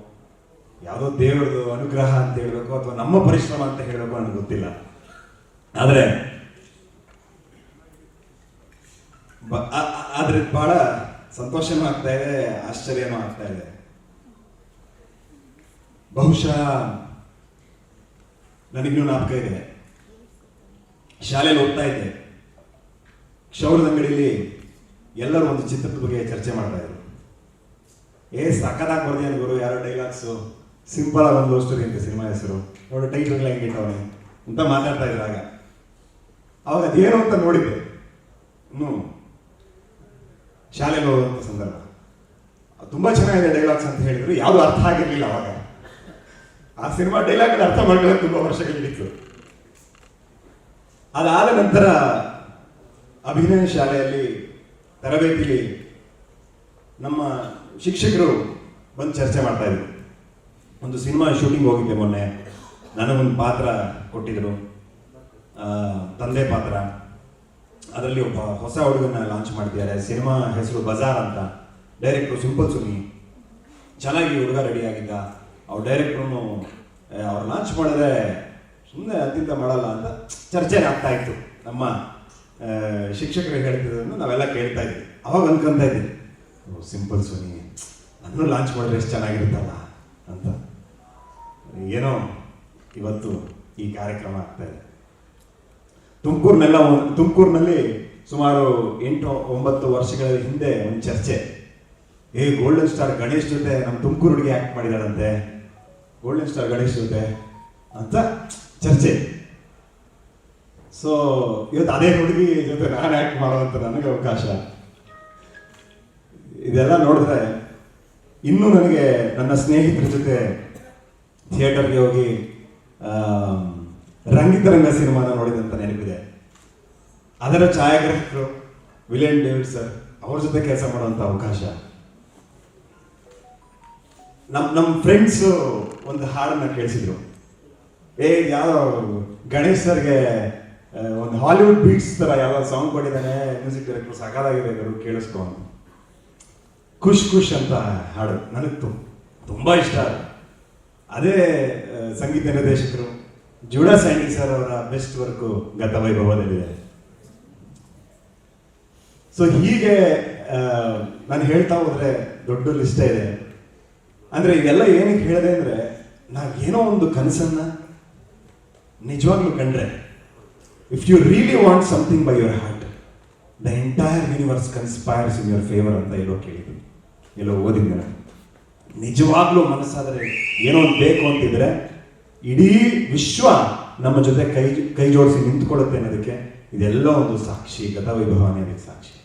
ಯಾವುದೋ ದೇವರದು ಅನುಗ್ರಹ ಅಂತ ಹೇಳಬೇಕು, ಅಥವಾ ನಮ್ಮ ಪರಿಶ್ರಮ ಅಂತ ಹೇಳಬೇಕು, ನನಗೆ ಗೊತ್ತಿಲ್ಲ. ಆದರೆ ಬಹಳ ಸಂತೋಷನೂ ಆಗ್ತಾ ಇದೆ, ಆಶ್ಚರ್ಯನೂ ಆಗ್ತಾ ಇದೆ. ಬಹುಶಃ ನನಗಿನ್ನೂ ಜ್ಞಾಪಕ ಇದೆ, ಶಾಲೆಯಲ್ಲಿ ಓದ್ತಾ ಇದ್ದೆ, ಕ್ಷೌರದ ಅಂಗಡಿಯಲ್ಲಿ ಎಲ್ಲರೂ ಒಂದು ಚಿತ್ರದ ಬಗ್ಗೆ ಚರ್ಚೆ ಮಾಡ್ತಾ ಇದ್ರು. ಸಕ್ಕದಾಗಿ ಬರ್ದಿಯಾನ ಗುರು, ಯಾರೋ ಡೈಲಾಗ್ಸು, ಸಿಂಪಲ್ ಆಗಿ ಒಂದು ಸ್ಟೋರಿ ಅಂತ ಸಿನಿಮಾ ಹೆಸರು, ನೋಡಿ ಟೈಟಲ್ ಹೆಂಗಿಟ್ಟವನೆ ಅಂತ ಮಾತಾಡ್ತಾ ಇದ್ರಾಗ. ಅವಾಗ ಅದೇನು ಅಂತ ನೋಡಿದ್ದೆ, ಶಾಲೆಗೆ ಹೋಗುವಂಥ ಸಂದರ್ಭ. ತುಂಬ ಚೆನ್ನಾಗಿದೆ ಡೈಲಾಗ್ಸ್ ಅಂತ ಹೇಳಿದ್ರು, ಯಾವುದು ಅರ್ಥ ಆಗಿರಲಿಲ್ಲ ಅವಾಗ. ಆ ಸಿನಿಮಾ ಡೈಲಾಗ್ ಅರ್ಥ ಮಾಡ್ಕೊಳ್ಳೋಕೆ ತುಂಬ ವರ್ಷಗಳಿತ್ತು. ಅದಾದ ನಂತರ ಅಭಿನಯ ಶಾಲೆಯಲ್ಲಿ ತರಬೇತಿಲಿ ನಮ್ಮ ಶಿಕ್ಷಕರು ಬಂದು ಚರ್ಚೆ ಮಾಡ್ತಾ ಇದ್ರು. ಒಂದು ಸಿನಿಮಾ ಶೂಟಿಂಗ್ ಹೋಗಿದ್ದೆ ಮೊನ್ನೆ, ನನಗೊಂದು ಪಾತ್ರ ಕೊಟ್ಟಿದ್ರು, ತಂದೆ ಪಾತ್ರ. ಅದರಲ್ಲಿ ಒಬ್ಬ ಹೊಸ ಹುಡುಗನ ಲಾಂಚ್ ಮಾಡ್ತಿದ್ದಾರೆ. ಸಿನಿಮಾ ಹೆಸರು ಬಜಾರ್ ಅಂತ. ಡೈರೆಕ್ಟ್ರು ಸಿಂಪಲ್ ಸುನಿ, ಚೆನ್ನಾಗಿ ಹುಡುಗ ರೆಡಿ ಆಗಿದ್ದ. ಅವ್ರು ಡೈರೆಕ್ಟ್ರು ಅವ್ರು ಲಾಂಚ್ ಮಾಡಿದ್ರೆ ಸುಮ್ಮನೆ ಅತ್ಯಂತ ಮಾಡಲ್ಲ ಅಂತ ಚರ್ಚೆ ಆಗ್ತಾ ಇತ್ತು. ನಮ್ಮ ಶಿಕ್ಷಕರು ಹೇಳ್ತಿದ್ದನ್ನು ನಾವೆಲ್ಲ ಕೇಳ್ತಾ ಇದ್ವಿ. ಅವಾಗ ಅನ್ಕೊಂತ ಇದ್ವಿ, ಸಿಂಪಲ್ ಸುನಿ ನನ್ನೂ ಲಾಂಚ್ ಮಾಡಿದ್ರೆ ಎಷ್ಟು ಚೆನ್ನಾಗಿರುತ್ತಲ್ಲ ಅಂತ. ಇವತ್ತು ಈ ಕಾರ್ಯಕ್ರಮ ಆಗ್ತಾ ಇದೆ. ತುಮಕೂರಿನಲ್ಲಿ ಸುಮಾರು 8-9 ವರ್ಷಗಳ ಹಿಂದೆ ಒಂದು ಚರ್ಚೆ, ಗೋಲ್ಡನ್ ಸ್ಟಾರ್ ಗಣೇಶ್ ಜೊತೆ ನಮ್ಮ ತುಮಕೂರು ಹುಡುಗಿ ಆಕ್ಟ್ ಮಾಡಿದಾರಂತೆ, ಗೋಲ್ಡನ್ ಸ್ಟಾರ್ ಗಣೇಶ್ ಜೊತೆ ಅಂತ ಚರ್ಚೆ. ಸೊ ಇವತ್ತು ಅದೇ ಹುಡುಗಿ ಜೊತೆ ನಾನು ಆಕ್ಟ್ ಮಾಡುವಂತ ನನಗೆ ಅವಕಾಶ. ಇದೆಲ್ಲ ನೋಡಿದ್ರೆ ಇನ್ನೂ ನನಗೆ ನನ್ನ ಸ್ನೇಹಿತರ ಜೊತೆ ಥಿಯೇಟರ್ಗೆ ಹೋಗಿ ರಂಗಿತರಂಗ ಸಿನಿಮಾನ ನೋಡಿದಂತ ನೆನಪಿದೆ. ಅದರ ಛಾಯಾಗ್ರಾಹಕರು ವಿಲಿಯಂ ಡೇವಿಡ್ ಸರ್, ಅವ್ರ ಜೊತೆ ಕೆಲಸ ಮಾಡುವಂತ ಅವಕಾಶ. ನಮ್ಮ ಫ್ರೆಂಡ್ಸು ಒಂದು ಹಾಡನ್ನ ಕೇಳಿಸಿದ್ರು. ಯಾವ ಗಣೇಶ್ ಸರ್ಗೆ ಒಂದು ಹಾಲಿವುಡ್ ಬೀಟ್ಸ್ ತರ ಯಾವ ಸಾಂಗ್ ಕೊಟ್ಟಿದ್ದಾನೆ ಮ್ಯೂಸಿಕ್ ಡೈರೆಕ್ಟರ್, ಸಾಕಾಗಿದೆ ಕೇಳಿಸ್ಕೊ ಅಂತ. ಖುಷ್ ಅಂತ ಹಾಡು ನನಗೆ ತುಂಬಾ ಇಷ್ಟ. ಅದೇ ಸಂಗೀತ ನಿರ್ದೇಶಕರು ಜೂಡಾ ಸ್ಯಾಂಡಿ ಸರ್ ಅವರ ಬೆಸ್ಟ್ ವರ್ಕು ಗತ ವೈಭವದಲ್ಲಿದೆ. ಸೊ ಹೀಗೆ ನಾನು ಹೇಳ್ತಾ ಹೋದ್ರೆ ದೊಡ್ಡ ಲಿಸ್ಟ್ ಇದೆ. ಅಂದ್ರೆ ಇದೆಲ್ಲ ಏನಕ್ಕೆ ಹೇಳಿದೆ ಅಂದ್ರೆ, ನಾವೇನೋ ಒಂದು ಕನಸನ್ನ ನಿಜವಾಗ್ಲೂ ಕಂಡ್ರೆ, if you really want something by your heart, the entire universe conspires in your favour ಅಂತ ಕೇಳಿದ್ರು, ಎಲ್ಲೋ ಓದಿದ್ದೆ ನಾನು. ನಿಜವಾಗ್ಲೂ ಮನಸ್ಸಾದರೆ ಏನೋ ಒಂದು ಬೇಕು ಅಂತಿದ್ರೆ ಇಡೀ ವಿಶ್ವ ನಮ್ಮ ಜೊತೆ ಕೈ ಜೋಡಿಸಿ ನಿಂತ್ಕೊಳ್ಳುತ್ತೆ ಅನ್ನೋದಕ್ಕೆ ಇದೆಲ್ಲ ಒಂದು ಸಾಕ್ಷಿ, ಗತವೈಭವ ಅನ್ನೋದಕ್ಕೆ ಸಾಕ್ಷಿ.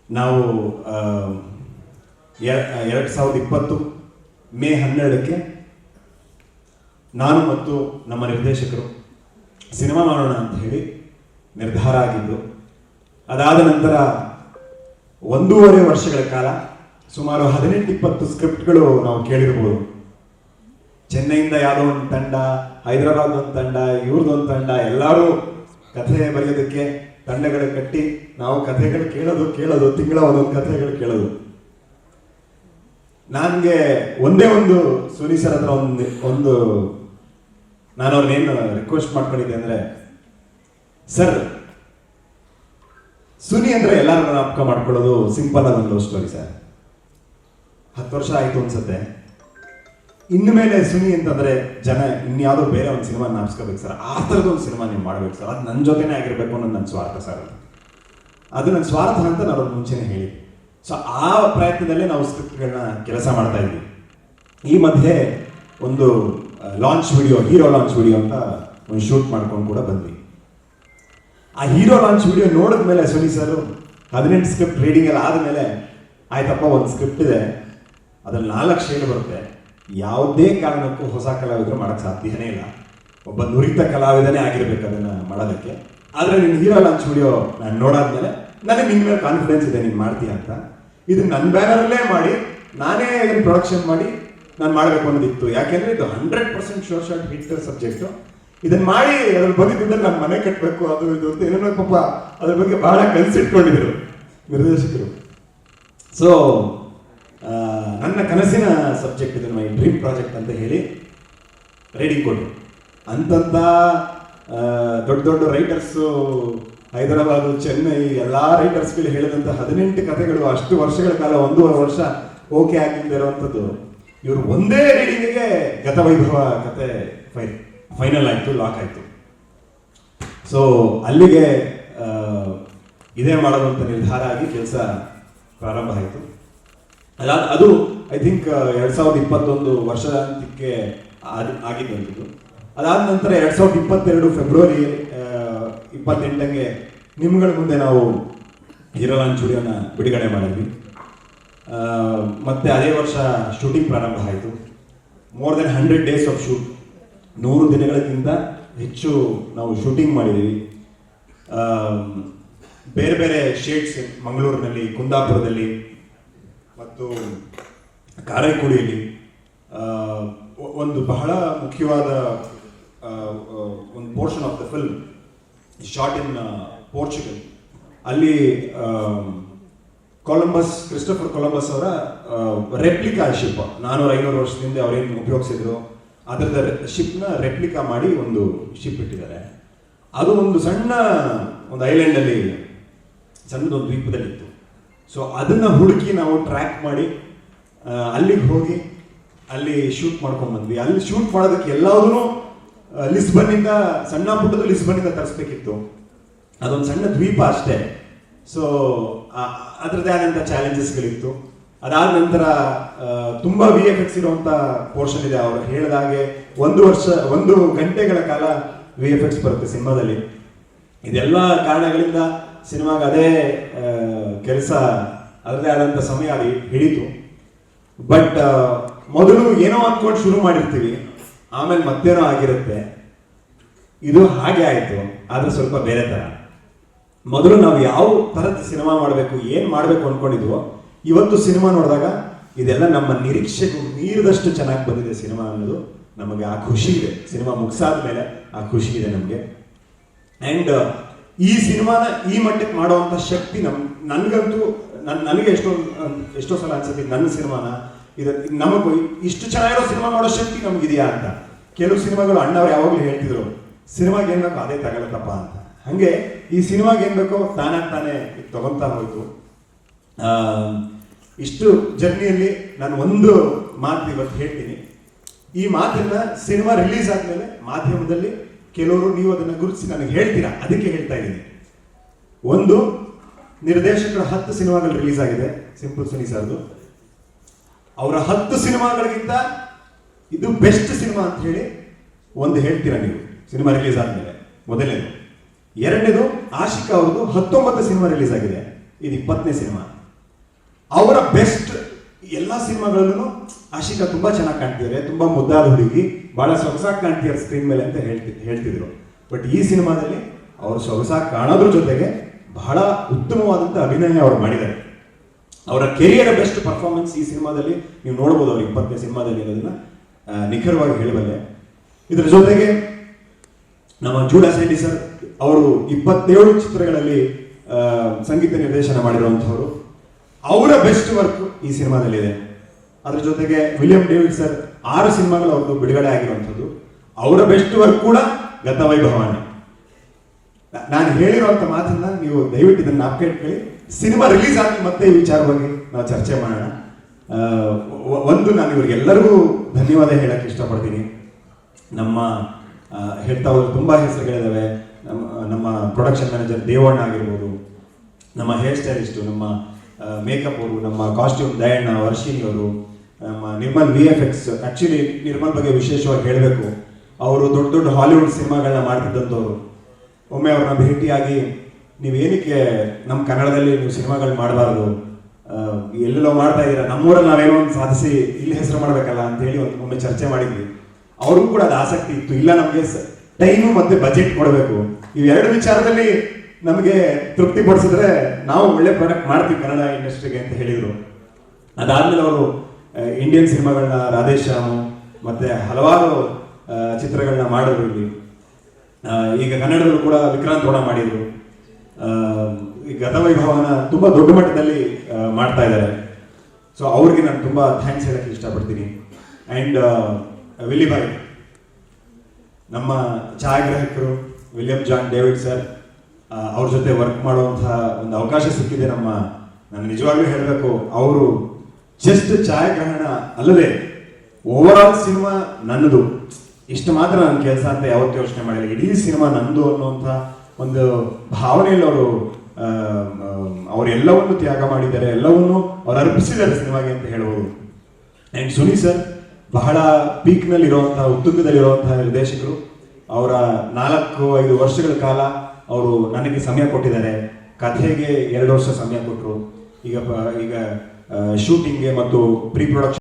ನಾವು 2020 ಮೇ 12ಕ್ಕೆ ನಾನು ಮತ್ತು ನಮ್ಮ ನಿರ್ದೇಶಕರು ಸಿನಿಮಾ ಮಾಡೋಣ ಅಂತ ಹೇಳಿ ನಿರ್ಧಾರ ಆಗಿದ್ದು. ಅದಾದ ನಂತರ 1.5 ವರ್ಷಗಳ ಕಾಲ ಸುಮಾರು 18-20 ಸ್ಕ್ರಿಪ್ಟ್ಗಳು ನಾವು ಕೇಳಿರ್ಬೋದು. ಚೆನ್ನೈಯಿಂದ ಯಾವುದೋ ಒಂದು ತಂಡ, ಹೈದರಾಬಾದ್ ಒಂದು ತಂಡ, ಇವ್ರದ್ದೊಂದು ತಂಡ, ಎಲ್ಲರೂ ಕಥೆ ಬರೆಯೋದಕ್ಕೆ ತಂಡಗಳು ಕಟ್ಟಿ ನಾವು ಕಥೆಗಳು ಕೇಳೋದು ತಿಂಗಳ ಒಂದೊಂದು ಕಥೆಗಳು ಕೇಳೋದು. ನನಗೆ ಒಂದೇ ಒಂದು ಸುನಿ ಸರ್ ಹತ್ರ ಒಂದು ನಾನು ಅವ್ರನ್ನೇನು ರಿಕ್ವೆಸ್ಟ್ ಮಾಡ್ಕೊಂಡಿದ್ದೆ ಅಂದರೆ, ಸರ್ ಸುನಿ ಅಂದರೆ ಎಲ್ಲರೂ ಜ್ಞಾಪಕ ಮಾಡ್ಕೊಳ್ಳೋದು ಸಿಂಪಲ್ ಆದ ಒಂದು ಲವ್ ಸ್ಟೋರಿ ಸರ್. 10 ವರ್ಷ ಆಯಿತು ಅನ್ಸುತ್ತೆ. ಇನ್ನು ಮೇಲೆ ಸುನಿ ಅಂತಂದರೆ ಜನ ಇನ್ಯಾವುದೋ ಬೇರೆ ಒಂದು ಸಿನಿಮಾ ನಾಪ್ಸ್ಕೋಬೇಕು ಸರ್. ಆ ಥರದ್ದು ಒಂದು ಸಿನಿಮಾ ನೀವು ಮಾಡಬೇಕು ಸರ್. ಅದು ನನ್ನ ಜೊತೆನೇ ಆಗಿರಬೇಕು ಅನ್ನೋದು ನನ್ನ ಸ್ವಾರ್ಥ ಸರ್. ಅದು ನನ್ನ ಸ್ವಾರ್ಥ ಅಂತ ನಾನು ಅದು ಮುಂಚೆನೇ ಹೇಳಿ. ಸೊ ಆ ಪ್ರಯತ್ನದಲ್ಲೇ ನಾವು ಸ್ಕ್ರಿಪ್ಟ್ಗಳನ್ನ ಕೆಲಸ ಮಾಡ್ತಾ ಇದ್ವಿ. ಈ ಮಧ್ಯೆ ಒಂದು launch video, hero launch video ಅಂತ ಒಂದು ಶೂಟ್ ಮಾಡ್ಕೊಂಡು ಕೂಡ ಬಂದ್ವಿ. ಆ ಹೀರೋ ಲಾಂಚ್ ವಿಡಿಯೋ ನೋಡಿದ್ಮೇಲೆ ಸುನಿ ಸರ್ 18 ಸ್ಕ್ರಿಪ್ಟ್ ರೀಡಿಂಗ್ ಎಲ್ಲ ಆದಮೇಲೆ, ಆಯ್ತಪ್ಪ ಒಂದು ಸ್ಕ್ರಿಪ್ಟ್ ಇದೆ, ಅದ್ರಲ್ಲಿ 4 ಶೇಡ್ ಬರುತ್ತೆ, ಯಾವುದೇ ಕಾರಣಕ್ಕೂ ಹೊಸ ಕಲಾವಿದರು ಮಾಡೋಕ್ಕೆ ಸಾಧ್ಯನೇ ಇಲ್ಲ, ಒಬ್ಬ ನುರಿತ ಕಲಾವಿದನೇ ಆಗಿರ್ಬೇಕು ಅದನ್ನು ಮಾಡೋದಕ್ಕೆ. ಆದರೆ ನಿನ್ನ ಹೀರೋ ಲಾಂಚ್ ವಿಡಿಯೋ ನಾನು ನೋಡಾದ್ಮೇಲೆ ನನಗೆ ನಿನ್ನ ಮೇಲೆ ಕಾನ್ಫಿಡೆನ್ಸ್ ಇದೆ, ನೀನು ಮಾಡ್ತೀಯ ಅಂತ. ಇದನ್ನು ನನ್ನ ಬ್ಯಾನರಲ್ಲೇ ಮಾಡಿ ನಾನೇ ಇದನ್ನು ಪ್ರೊಡಕ್ಷನ್ ಮಾಡಿ ನಾನು ಮಾಡಬೇಕು ಅನ್ನೋದಿತ್ತು. ಯಾಕೆಂದರೆ ಇದು 100% ಶೋರ್ ಶಾರ್ಟ್ ಹಿಟ್ ಸಬ್ಜೆಕ್ಟು. ಇದನ್ನು ಮಾಡಿ ಅದ್ರ ಬಗ್ಗೆ ದುಡ್ಡಲ್ಲಿ ನಾನು ಮನೆ ಕಟ್ಟಬೇಕು, ಅದು ಇದು ಅಂತ ಏನೇನೋ ಪಾಪ ಅದ್ರ ಬಗ್ಗೆ ಬಹಳ ಕನಸಿಟ್ಕೊಂಡಿದ್ರು ನಿರ್ದೇಶಕರು. ಸೊ ನನ್ನ ಕನಸಿನ ಸಬ್ಜೆಕ್ಟ್ ಇದು, ಮೈ ಡ್ರೀಮ್ ಪ್ರಾಜೆಕ್ಟ್ ಅಂತ ಹೇಳಿ ರೇಡಿಂಗ್ ಕೊಟ್ಟರು. ಅಂತಂತ ದೊಡ್ಡ ದೊಡ್ಡ ರೈಟರ್ಸು, ಹೈದರಾಬಾದು, ಚೆನ್ನೈ ಎಲ್ಲ ರೈಟರ್ಸ್ಗಳು ಹೇಳಿದಂಥ 18 ಕಥೆಗಳು ಅಷ್ಟು ವರ್ಷಗಳ ಕಾಲ, 1.5 ವರ್ಷ ಓಕೆ ಆಗಿಲ್ಲದೆ ಇರುವಂಥದ್ದು, ಇವರು ಒಂದೇ ರೀಡಿಂಗಿಗೆ ಗತವೈಭವ ಕತೆ ಫೈನಲ್ ಆಯಿತು, ಲಾಕ್ ಆಯಿತು. ಸೊ ಅಲ್ಲಿಗೆ ಇದೇ ಮಾಡೋದು ಅಂತ ನಿರ್ಧಾರ ಆಗಿ ಕೆಲಸ ಪ್ರಾರಂಭ ಆಯಿತು. ಅದು ಐ ಥಿಂಕ್ 2021 ವರ್ಷಾಂತ್ಯಕ್ಕೆ ಆಗಿದ್ದಂಥದ್ದು. ಅದಾದ ನಂತರ 2022 ಫೆಬ್ರವರಿ 28ಗೆ ನಿಮ್ಗಳ ಮುಂದೆ ನಾವು ಹೀರೋ ಲಾಂಚ್ ವಿಡಿಯೋನ ಬಿಡುಗಡೆ ಮಾಡಿದ್ವಿ. ಮತ್ತೆ ಅದೇ ವರ್ಷ ಶೂಟಿಂಗ್ ಪ್ರಾರಂಭ ಆಯಿತು. More than 100 days of shoot, 100 ದಿನಗಳಿಗಿಂತ ಹೆಚ್ಚು ನಾವು ಶೂಟಿಂಗ್ ಮಾಡಿದ್ದೀವಿ. ಬೇರೆ ಬೇರೆ ಶೇಡ್ಸ್, ಮಂಗಳೂರಿನಲ್ಲಿ, ಕುಂದಾಪುರದಲ್ಲಿ ಮತ್ತು ಕಾರೈಕುಡಿಯಲ್ಲಿ. ಒಂದು ಬಹಳ ಮುಖ್ಯವಾದ ಒಂದು portion of the film short in Portugal. ಅಲ್ಲಿ ಕ್ರಿಸ್ಟೋಫರ್ ಕೊಲಂಬಸ್ ಅವರ ರೆಪ್ಲಿಕಾ ಶಿಪ್, 400-500 ವರ್ಷದಿಂದ ಅವರೇನು ಉಪಯೋಗಿಸಿದ್ರು ಅದರದ ಶಿಪ್ನ ರೆಪ್ಲಿಕಾ ಮಾಡಿ ಒಂದು ಶಿಪ್ ಇಟ್ಟಿದ್ದಾರೆ. ಅದು ಒಂದು ಸಣ್ಣ ಒಂದು ಐಲ್ಯಾಂಡಲ್ಲಿ, ಸಣ್ಣದೊಂದು ದ್ವೀಪದಲ್ಲಿತ್ತು. ಸೊ ಅದನ್ನು ಹುಡುಕಿ ನಾವು ಟ್ರ್ಯಾಕ್ ಮಾಡಿ ಅಲ್ಲಿಗೆ ಹೋಗಿ ಅಲ್ಲಿ ಶೂಟ್ ಮಾಡ್ಕೊಂಡು ಬಂದ್ವಿ. ಅಲ್ಲಿ ಶೂಟ್ ಮಾಡೋದಕ್ಕೆ ಎಲ್ಲದೂ ಲಿಸ್ಬನ್ನಿಂದ, ಸಣ್ಣ ಪುಟ್ಟದ ಲಿಸ್ಬನ್ನಿಂದ ತರಿಸ್ಬೇಕಿತ್ತು. ಅದೊಂದು ಸಣ್ಣ ದ್ವೀಪ ಅಷ್ಟೇ. ಸೊ ಅದರದ್ದೇ ಆದಂಥ ಚಾಲೆಂಜಸ್ಗಳಿತ್ತು. ಅದಾದ ನಂತರ ತುಂಬ VFX ಇರುವಂಥ ಪೋರ್ಷನ್ ಇದೆ. ಅವರು ಹೇಳಿದಾಗೆ 1 ಗಂಟೆಗಳ ಕಾಲ VFX ಬರುತ್ತೆ ಸಿನಿಮಾದಲ್ಲಿ. ಇದೆಲ್ಲ ಕಾರಣಗಳಿಂದ ಸಿನಿಮಾಗೆ ಅದೇ ಕೆಲಸ, ಅದರದೇ ಆದಂಥ ಸಮಯ ಹಿಡಿತು. ಬಟ್ ಮೊದಲು ಏನೋ ಅಂದ್ಕೊಂಡು ಶುರು ಮಾಡಿರ್ತೀವಿ, ಆಮೇಲೆ ಮತ್ತೇನೋ ಆಗಿರುತ್ತೆ. ಇದು ಹಾಗೆ ಆಯಿತು, ಆದರೆ ಸ್ವಲ್ಪ ಬೇರೆ ಥರ. ಮೊದಲು ನಾವು ಯಾವ ಥರದ ಸಿನಿಮಾ ಮಾಡಬೇಕು, ಏನು ಮಾಡಬೇಕು ಅಂದ್ಕೊಂಡಿದ್ವೋ, ಇವತ್ತು ಸಿನಿಮಾ ನೋಡಿದಾಗ ಇದೆಲ್ಲ ನಮ್ಮ ನಿರೀಕ್ಷೆಗೂ ಮೀರಿದಷ್ಟು ಚೆನ್ನಾಗಿ ಬಂದಿದೆ ಸಿನಿಮಾ ಅನ್ನೋದು ನಮಗೆ ಆ ಖುಷಿ ಇದೆ. ಸಿನಿಮಾ ಮುಗಿಸಾದ ಮೇಲೆ ಆ ಖುಷಿ ಇದೆ ನಮಗೆ. ಆ್ಯಂಡ್ ಈ ಸಿನಿಮಾನ ಈ ಮಟ್ಟಕ್ಕೆ ಮಾಡುವಂಥ ಶಕ್ತಿ ನನಗಂತೂ ನನಗೆ ಎಷ್ಟೋ ಸಲ ಅನ್ಸುತ್ತೆ, ನನ್ನ ಸಿನಿಮಾನ ನಮಗೂ ಇಷ್ಟು ಚೆನ್ನಾಗಿರೋ ಸಿನಿಮಾ ಮಾಡೋ ಶಕ್ತಿ ನಮಗಿದೆಯಾ ಅಂತ. ಕೆಲವು ಸಿನಿಮಾಗಳು ಅಣ್ಣವ್ರು ಯಾವಾಗಲೂ ಹೇಳ್ತಿದ್ರು, ಸಿನಿಮಾಗೆ ಏನು ಬೇಕೋ ಅದೇ ತಗೊಳತ್ತಪ್ಪ ಅಂತ. ಹಾಗೆ ಈ ಸಿನಿಮಾಗೆ ಏನು ಬೇಕೋ ತಾನೇ ತಗೊಳ್ತಾ ಹೋಯ್ತು. ಇಷ್ಟು ಜರ್ನಿಯಲ್ಲಿ ನಾನು ಒಂದು ಮಾತು ಇವತ್ತು ಹೇಳ್ತೀನಿ. ಈ ಮಾತನ್ನ ಸಿನಿಮಾ ರಿಲೀಸ್ ಆದಮೇಲೆ ಮಾಧ್ಯಮದಲ್ಲಿ ಕೆಲವರು ನೀವು ಅದನ್ನು ಗುರುತಿಸಿ ನನಗೆ ಹೇಳ್ತೀರಾ, ಅದಕ್ಕೆ ಹೇಳ್ತಾ ಇದ್ದೀನಿ. ಒಂದು, ನಿರ್ದೇಶಕರ 10 ಸಿನಿಮಾಗಳು ರಿಲೀಸ್ ಆಗಿದೆ ಸಿಂಪಲ್ ಸುನಿ ಸರ್ದು. ಅವರ 10 ಸಿನಿಮಾಗಳಿಗಿಂತ ಇದು ಬೆಸ್ಟ್ ಸಿನಿಮಾ ಅಂತ ಹೇಳಿ ಒಂದು ಹೇಳ್ತೀರಾ ನೀವು ಸಿನಿಮಾ ರಿಲೀಸ್ ಆದಮೇಲೆ, ಮೊದಲನೇದು. ಎರಡನೇದು, ಆಶಿಕಾ ಅವ್ರದ್ದು 19 ಸಿನಿಮಾ ರಿಲೀಸ್ ಆಗಿದೆ, ಇದು 20ನೇ ಸಿನಿಮಾ. ಅವರ ಬೆಸ್ಟ್ ಎಲ್ಲ ಸಿನಿಮಾಗಳಲ್ಲೂ ಆಶಿಕಾ ತುಂಬಾ ಚೆನ್ನಾಗಿ ಕಾಣ್ತಿದ್ದಾರೆ, ತುಂಬಾ ಮುದ್ದಾದ ಹುಡುಗಿ, ಬಹಳ ಸೊಗಸಾಗಿ ಕಾಣ್ತಿದ್ದಾರೆ ಸ್ಕ್ರೀನ್ ಮೇಲೆ ಅಂತ ಹೇಳ್ತಿದ್ರು. ಬಟ್ ಈ ಸಿನಿಮಾದಲ್ಲಿ ಅವರು ಸೊಗಸಾಗಿ ಕಾಣೋದ್ರ ಜೊತೆಗೆ ಬಹಳ ಉತ್ತಮವಾದಂಥ ಅಭಿನಯ ಅವರು ಮಾಡಿದ್ದಾರೆ. ಅವರ ಕೆರಿಯರ್ ಬೆಸ್ಟ್ ಪರ್ಫಾರ್ಮೆನ್ಸ್ ಈ ಸಿನಿಮಾದಲ್ಲಿ ನೀವು ನೋಡ್ಬೋದು. ಅವ್ರ 20ನೇ ಸಿನಿಮಾದಲ್ಲಿ ಇರೋದನ್ನ ನಿಖರವಾಗಿ ಹೇಳಬಲ್ಲೆ. ಇದರ ಜೊತೆಗೆ ನಮ್ಮ ಜೂಡಾಸ್ ರೆಡ್ಡಿ ಸರ್ ಅವರು 27 ಚಿತ್ರಗಳಲ್ಲಿ ಸಂಗೀತ ನಿರ್ದೇಶನ ಮಾಡಿರುವಂಥವ್ರು. ಅವರ ಬೆಸ್ಟ್ ವರ್ಕ್ ಈ ಸಿನಿಮಾದಲ್ಲಿದೆ. ಅದ್ರ ಜೊತೆಗೆ ವಿಲಿಯಂ ಡೇವಿಡ್ ಸರ್ 6 ಸಿನಿಮಾಗಳು ಅವ್ರದ್ದು ಬಿಡುಗಡೆ ಆಗಿರುವಂಥದ್ದು. ಅವರ ಬೆಸ್ಟ್ ವರ್ಕ್ ಕೂಡ ಗತವೈಭವನೇ. ನಾನು ಹೇಳಿರುವಂಥ ಮಾತನ್ನ ನೀವು ದಯವಿಟ್ಟು ಇದನ್ನ ಜ್ಞಾಪಕ ಇಟ್ಕೊಳ್ಳಿ. ಸಿನಿಮಾ ರಿಲೀಸ್ ಆದ್ಮೇಲೆ ಮತ್ತೆ ಈ ವಿಚಾರವಾಗಿ ನಾವು ಚರ್ಚೆ ಮಾಡೋಣ. ಒಂದು ನಾನು ಇವ್ರಿಗೆಲ್ಲರಿಗೂ ಧನ್ಯವಾದ ಹೇಳಕ್ಕೆ ಇಷ್ಟಪಡ್ತೀನಿ. ನಮ್ಮ ಹೇಳ್ತಾ ಹೋದ್ರೆ ತುಂಬ ಹೆಸರುಗಳಿದ್ದಾವೆ. ನಮ್ಮ ಪ್ರೊಡಕ್ಷನ್ ಮ್ಯಾನೇಜರ್ ದೇವಣ್ಣ ಆಗಿರ್ಬೋದು, ನಮ್ಮ ಹೇರ್ ಸ್ಟೈಲಿಸ್ಟು, ನಮ್ಮ ಮೇಕಪ್ ಅವರು, ನಮ್ಮ ಕಾಸ್ಟ್ಯೂಮ್ ದಯಣ್ಣ, ವರ್ಷಿಣಿ ಅವರು, ನಮ್ಮ ನಿರ್ಮಲ್ VFX. ಆ್ಯಕ್ಚುಲಿ ನಿರ್ಮಲ್ ಬಗ್ಗೆ ವಿಶೇಷವಾಗಿ ಹೇಳಬೇಕು, ಅವರು ದೊಡ್ಡ ದೊಡ್ಡ ಹಾಲಿವುಡ್ ಸಿನಿಮಾಗಳನ್ನ ಮಾಡ್ತಿದ್ದಂಥವ್ರು. ಒಮ್ಮೆ ಅವ್ರನ್ನ ಭೇಟಿಯಾಗಿ ನೀವೇನಕ್ಕೆ ನಮ್ಮ ಕನ್ನಡದಲ್ಲಿ ನೀವು ಸಿನಿಮಾಗಳು ಮಾಡಬಾರ್ದು, ಎಲ್ಲೆಲ್ಲೋ ಮಾಡ್ತಾ ಇದ್ದೀರಾ, ನಮ್ಮೂರಲ್ಲಿ ನಾವೇನೋ ಒಂದು ಸಾಧಿಸಿ ಇಲ್ಲಿ ಹೆಸರು ಮಾಡಬೇಕಲ್ಲ ಅಂತ ಹೇಳಿ ಒಮ್ಮೆ ಚರ್ಚೆ ಮಾಡಿದ್ವಿ. ಅವ್ರಿಗೂ ಕೂಡ ಅದು ಆಸಕ್ತಿ ಇತ್ತು. ಇಲ್ಲ, ನಮಗೆ ಟೈಮು ಮತ್ತೆ ಬಜೆಟ್ ಕೊಡಬೇಕು, ಇವೆರಡು ವಿಚಾರದಲ್ಲಿ ನಮಗೆ ತೃಪ್ತಿ ಪಡಿಸಿದ್ರೆ ನಾವು ಒಳ್ಳೆ ಪ್ರಾಡಕ್ಟ್ ಮಾಡ್ತೀವಿ ಕನ್ನಡ ಇಂಡಸ್ಟ್ರಿಗೆ ಅಂತ ಹೇಳಿದರು. ಅದಾದ್ಮೇಲೆ ಅವರು ಇಂಡಿಯನ್ ಸಿನಿಮಾಗಳನ್ನ, ರಾಧೇಶ್ಯಾಮ್ ಮತ್ತೆ ಹಲವಾರು ಚಿತ್ರಗಳನ್ನ ಮಾಡಿದ್ರು ಇಲ್ಲಿ. ಈಗ ಕನ್ನಡದಲ್ಲೂ ಕೂಡ ವಿಕ್ರಾಂತ್ ರೋಣ ಮಾಡಿದ್ರು. ಈ ಗತವೈಭವನ ತುಂಬ ದೊಡ್ಡ ಮಟ್ಟದಲ್ಲಿ ಮಾಡ್ತಾ ಇದ್ದಾರೆ. ಸೊ ಅವ್ರಿಗೆ ನಾನು ತುಂಬ ಥ್ಯಾಂಕ್ಸ್ ಹೇಳಕ್ಕೆ ಇಷ್ಟಪಡ್ತೀನಿ. ಆ್ಯಂಡ್ ವಿಲ್ಲಿ ಬಾಯ್, ನಮ್ಮ ಛಾಯಾಗ್ರಾಹಕರು ವಿಲಿಯಂ ಜಾನ್ ಡೇವಿಡ್ ಸರ್, ಅವ್ರ ಜೊತೆ ವರ್ಕ್ ಮಾಡುವಂತಹ ಒಂದು ಅವಕಾಶ ಸಿಕ್ಕಿದೆ. ನಾನು ನಿಜವಾಗ್ಲೂ ಹೇಳಬೇಕು, ಅವರು ಜಸ್ಟ್ ಛಾಯಾಗ್ರಹಣ ಅಲ್ಲದೆ ಓವರ್ ಆಲ್ ಸಿನಿಮಾ ನನ್ನದು, ಇಷ್ಟು ಮಾತ್ರ ನನ್ನ ಕೆಲಸ ಅಂತ ಯಾವತ್ತೂ ಯೋಚನೆ ಮಾಡಿಲ್ಲ. ಇಡೀ ಸಿನಿಮಾ ನಂದು ಅನ್ನುವಂಥ ಒಂದು ಭಾವನೆಯಲ್ಲಿ ಅವರೆಲ್ಲವನ್ನು ತ್ಯಾಗ ಮಾಡಿದ್ದಾರೆ, ಎಲ್ಲವನ್ನು ಅವ್ರು ಅರ್ಪಿಸಿದ್ದಾರೆ ಸಿನಿಮಾಗೆ ಅಂತ ಹೇಳ್ಬೋದು. ಆ್ಯಂಡ್ ಸುನಿ ಸರ್ ಬಹಳ ಪೀಕ್ನಲ್ಲಿರುವಂತಹ, ಉತ್ತುಂಗದಲ್ಲಿರುವಂತಹ ನಿರ್ದೇಶಕರು. ಅವರ 4-5 ವರ್ಷಗಳ ಕಾಲ ಅವರು ನನಗೆ ಸಮಯ ಕೊಟ್ಟಿದ್ದಾರೆ. ಕಥೆಗೆ 2 ವರ್ಷ ಸಮಯ ಕೊಟ್ಟರು. ಈಗ ಶೂಟಿಂಗ್ಗೆ ಮತ್ತು ಪ್ರೀ ಪ್ರೊಡಕ್ಷನ್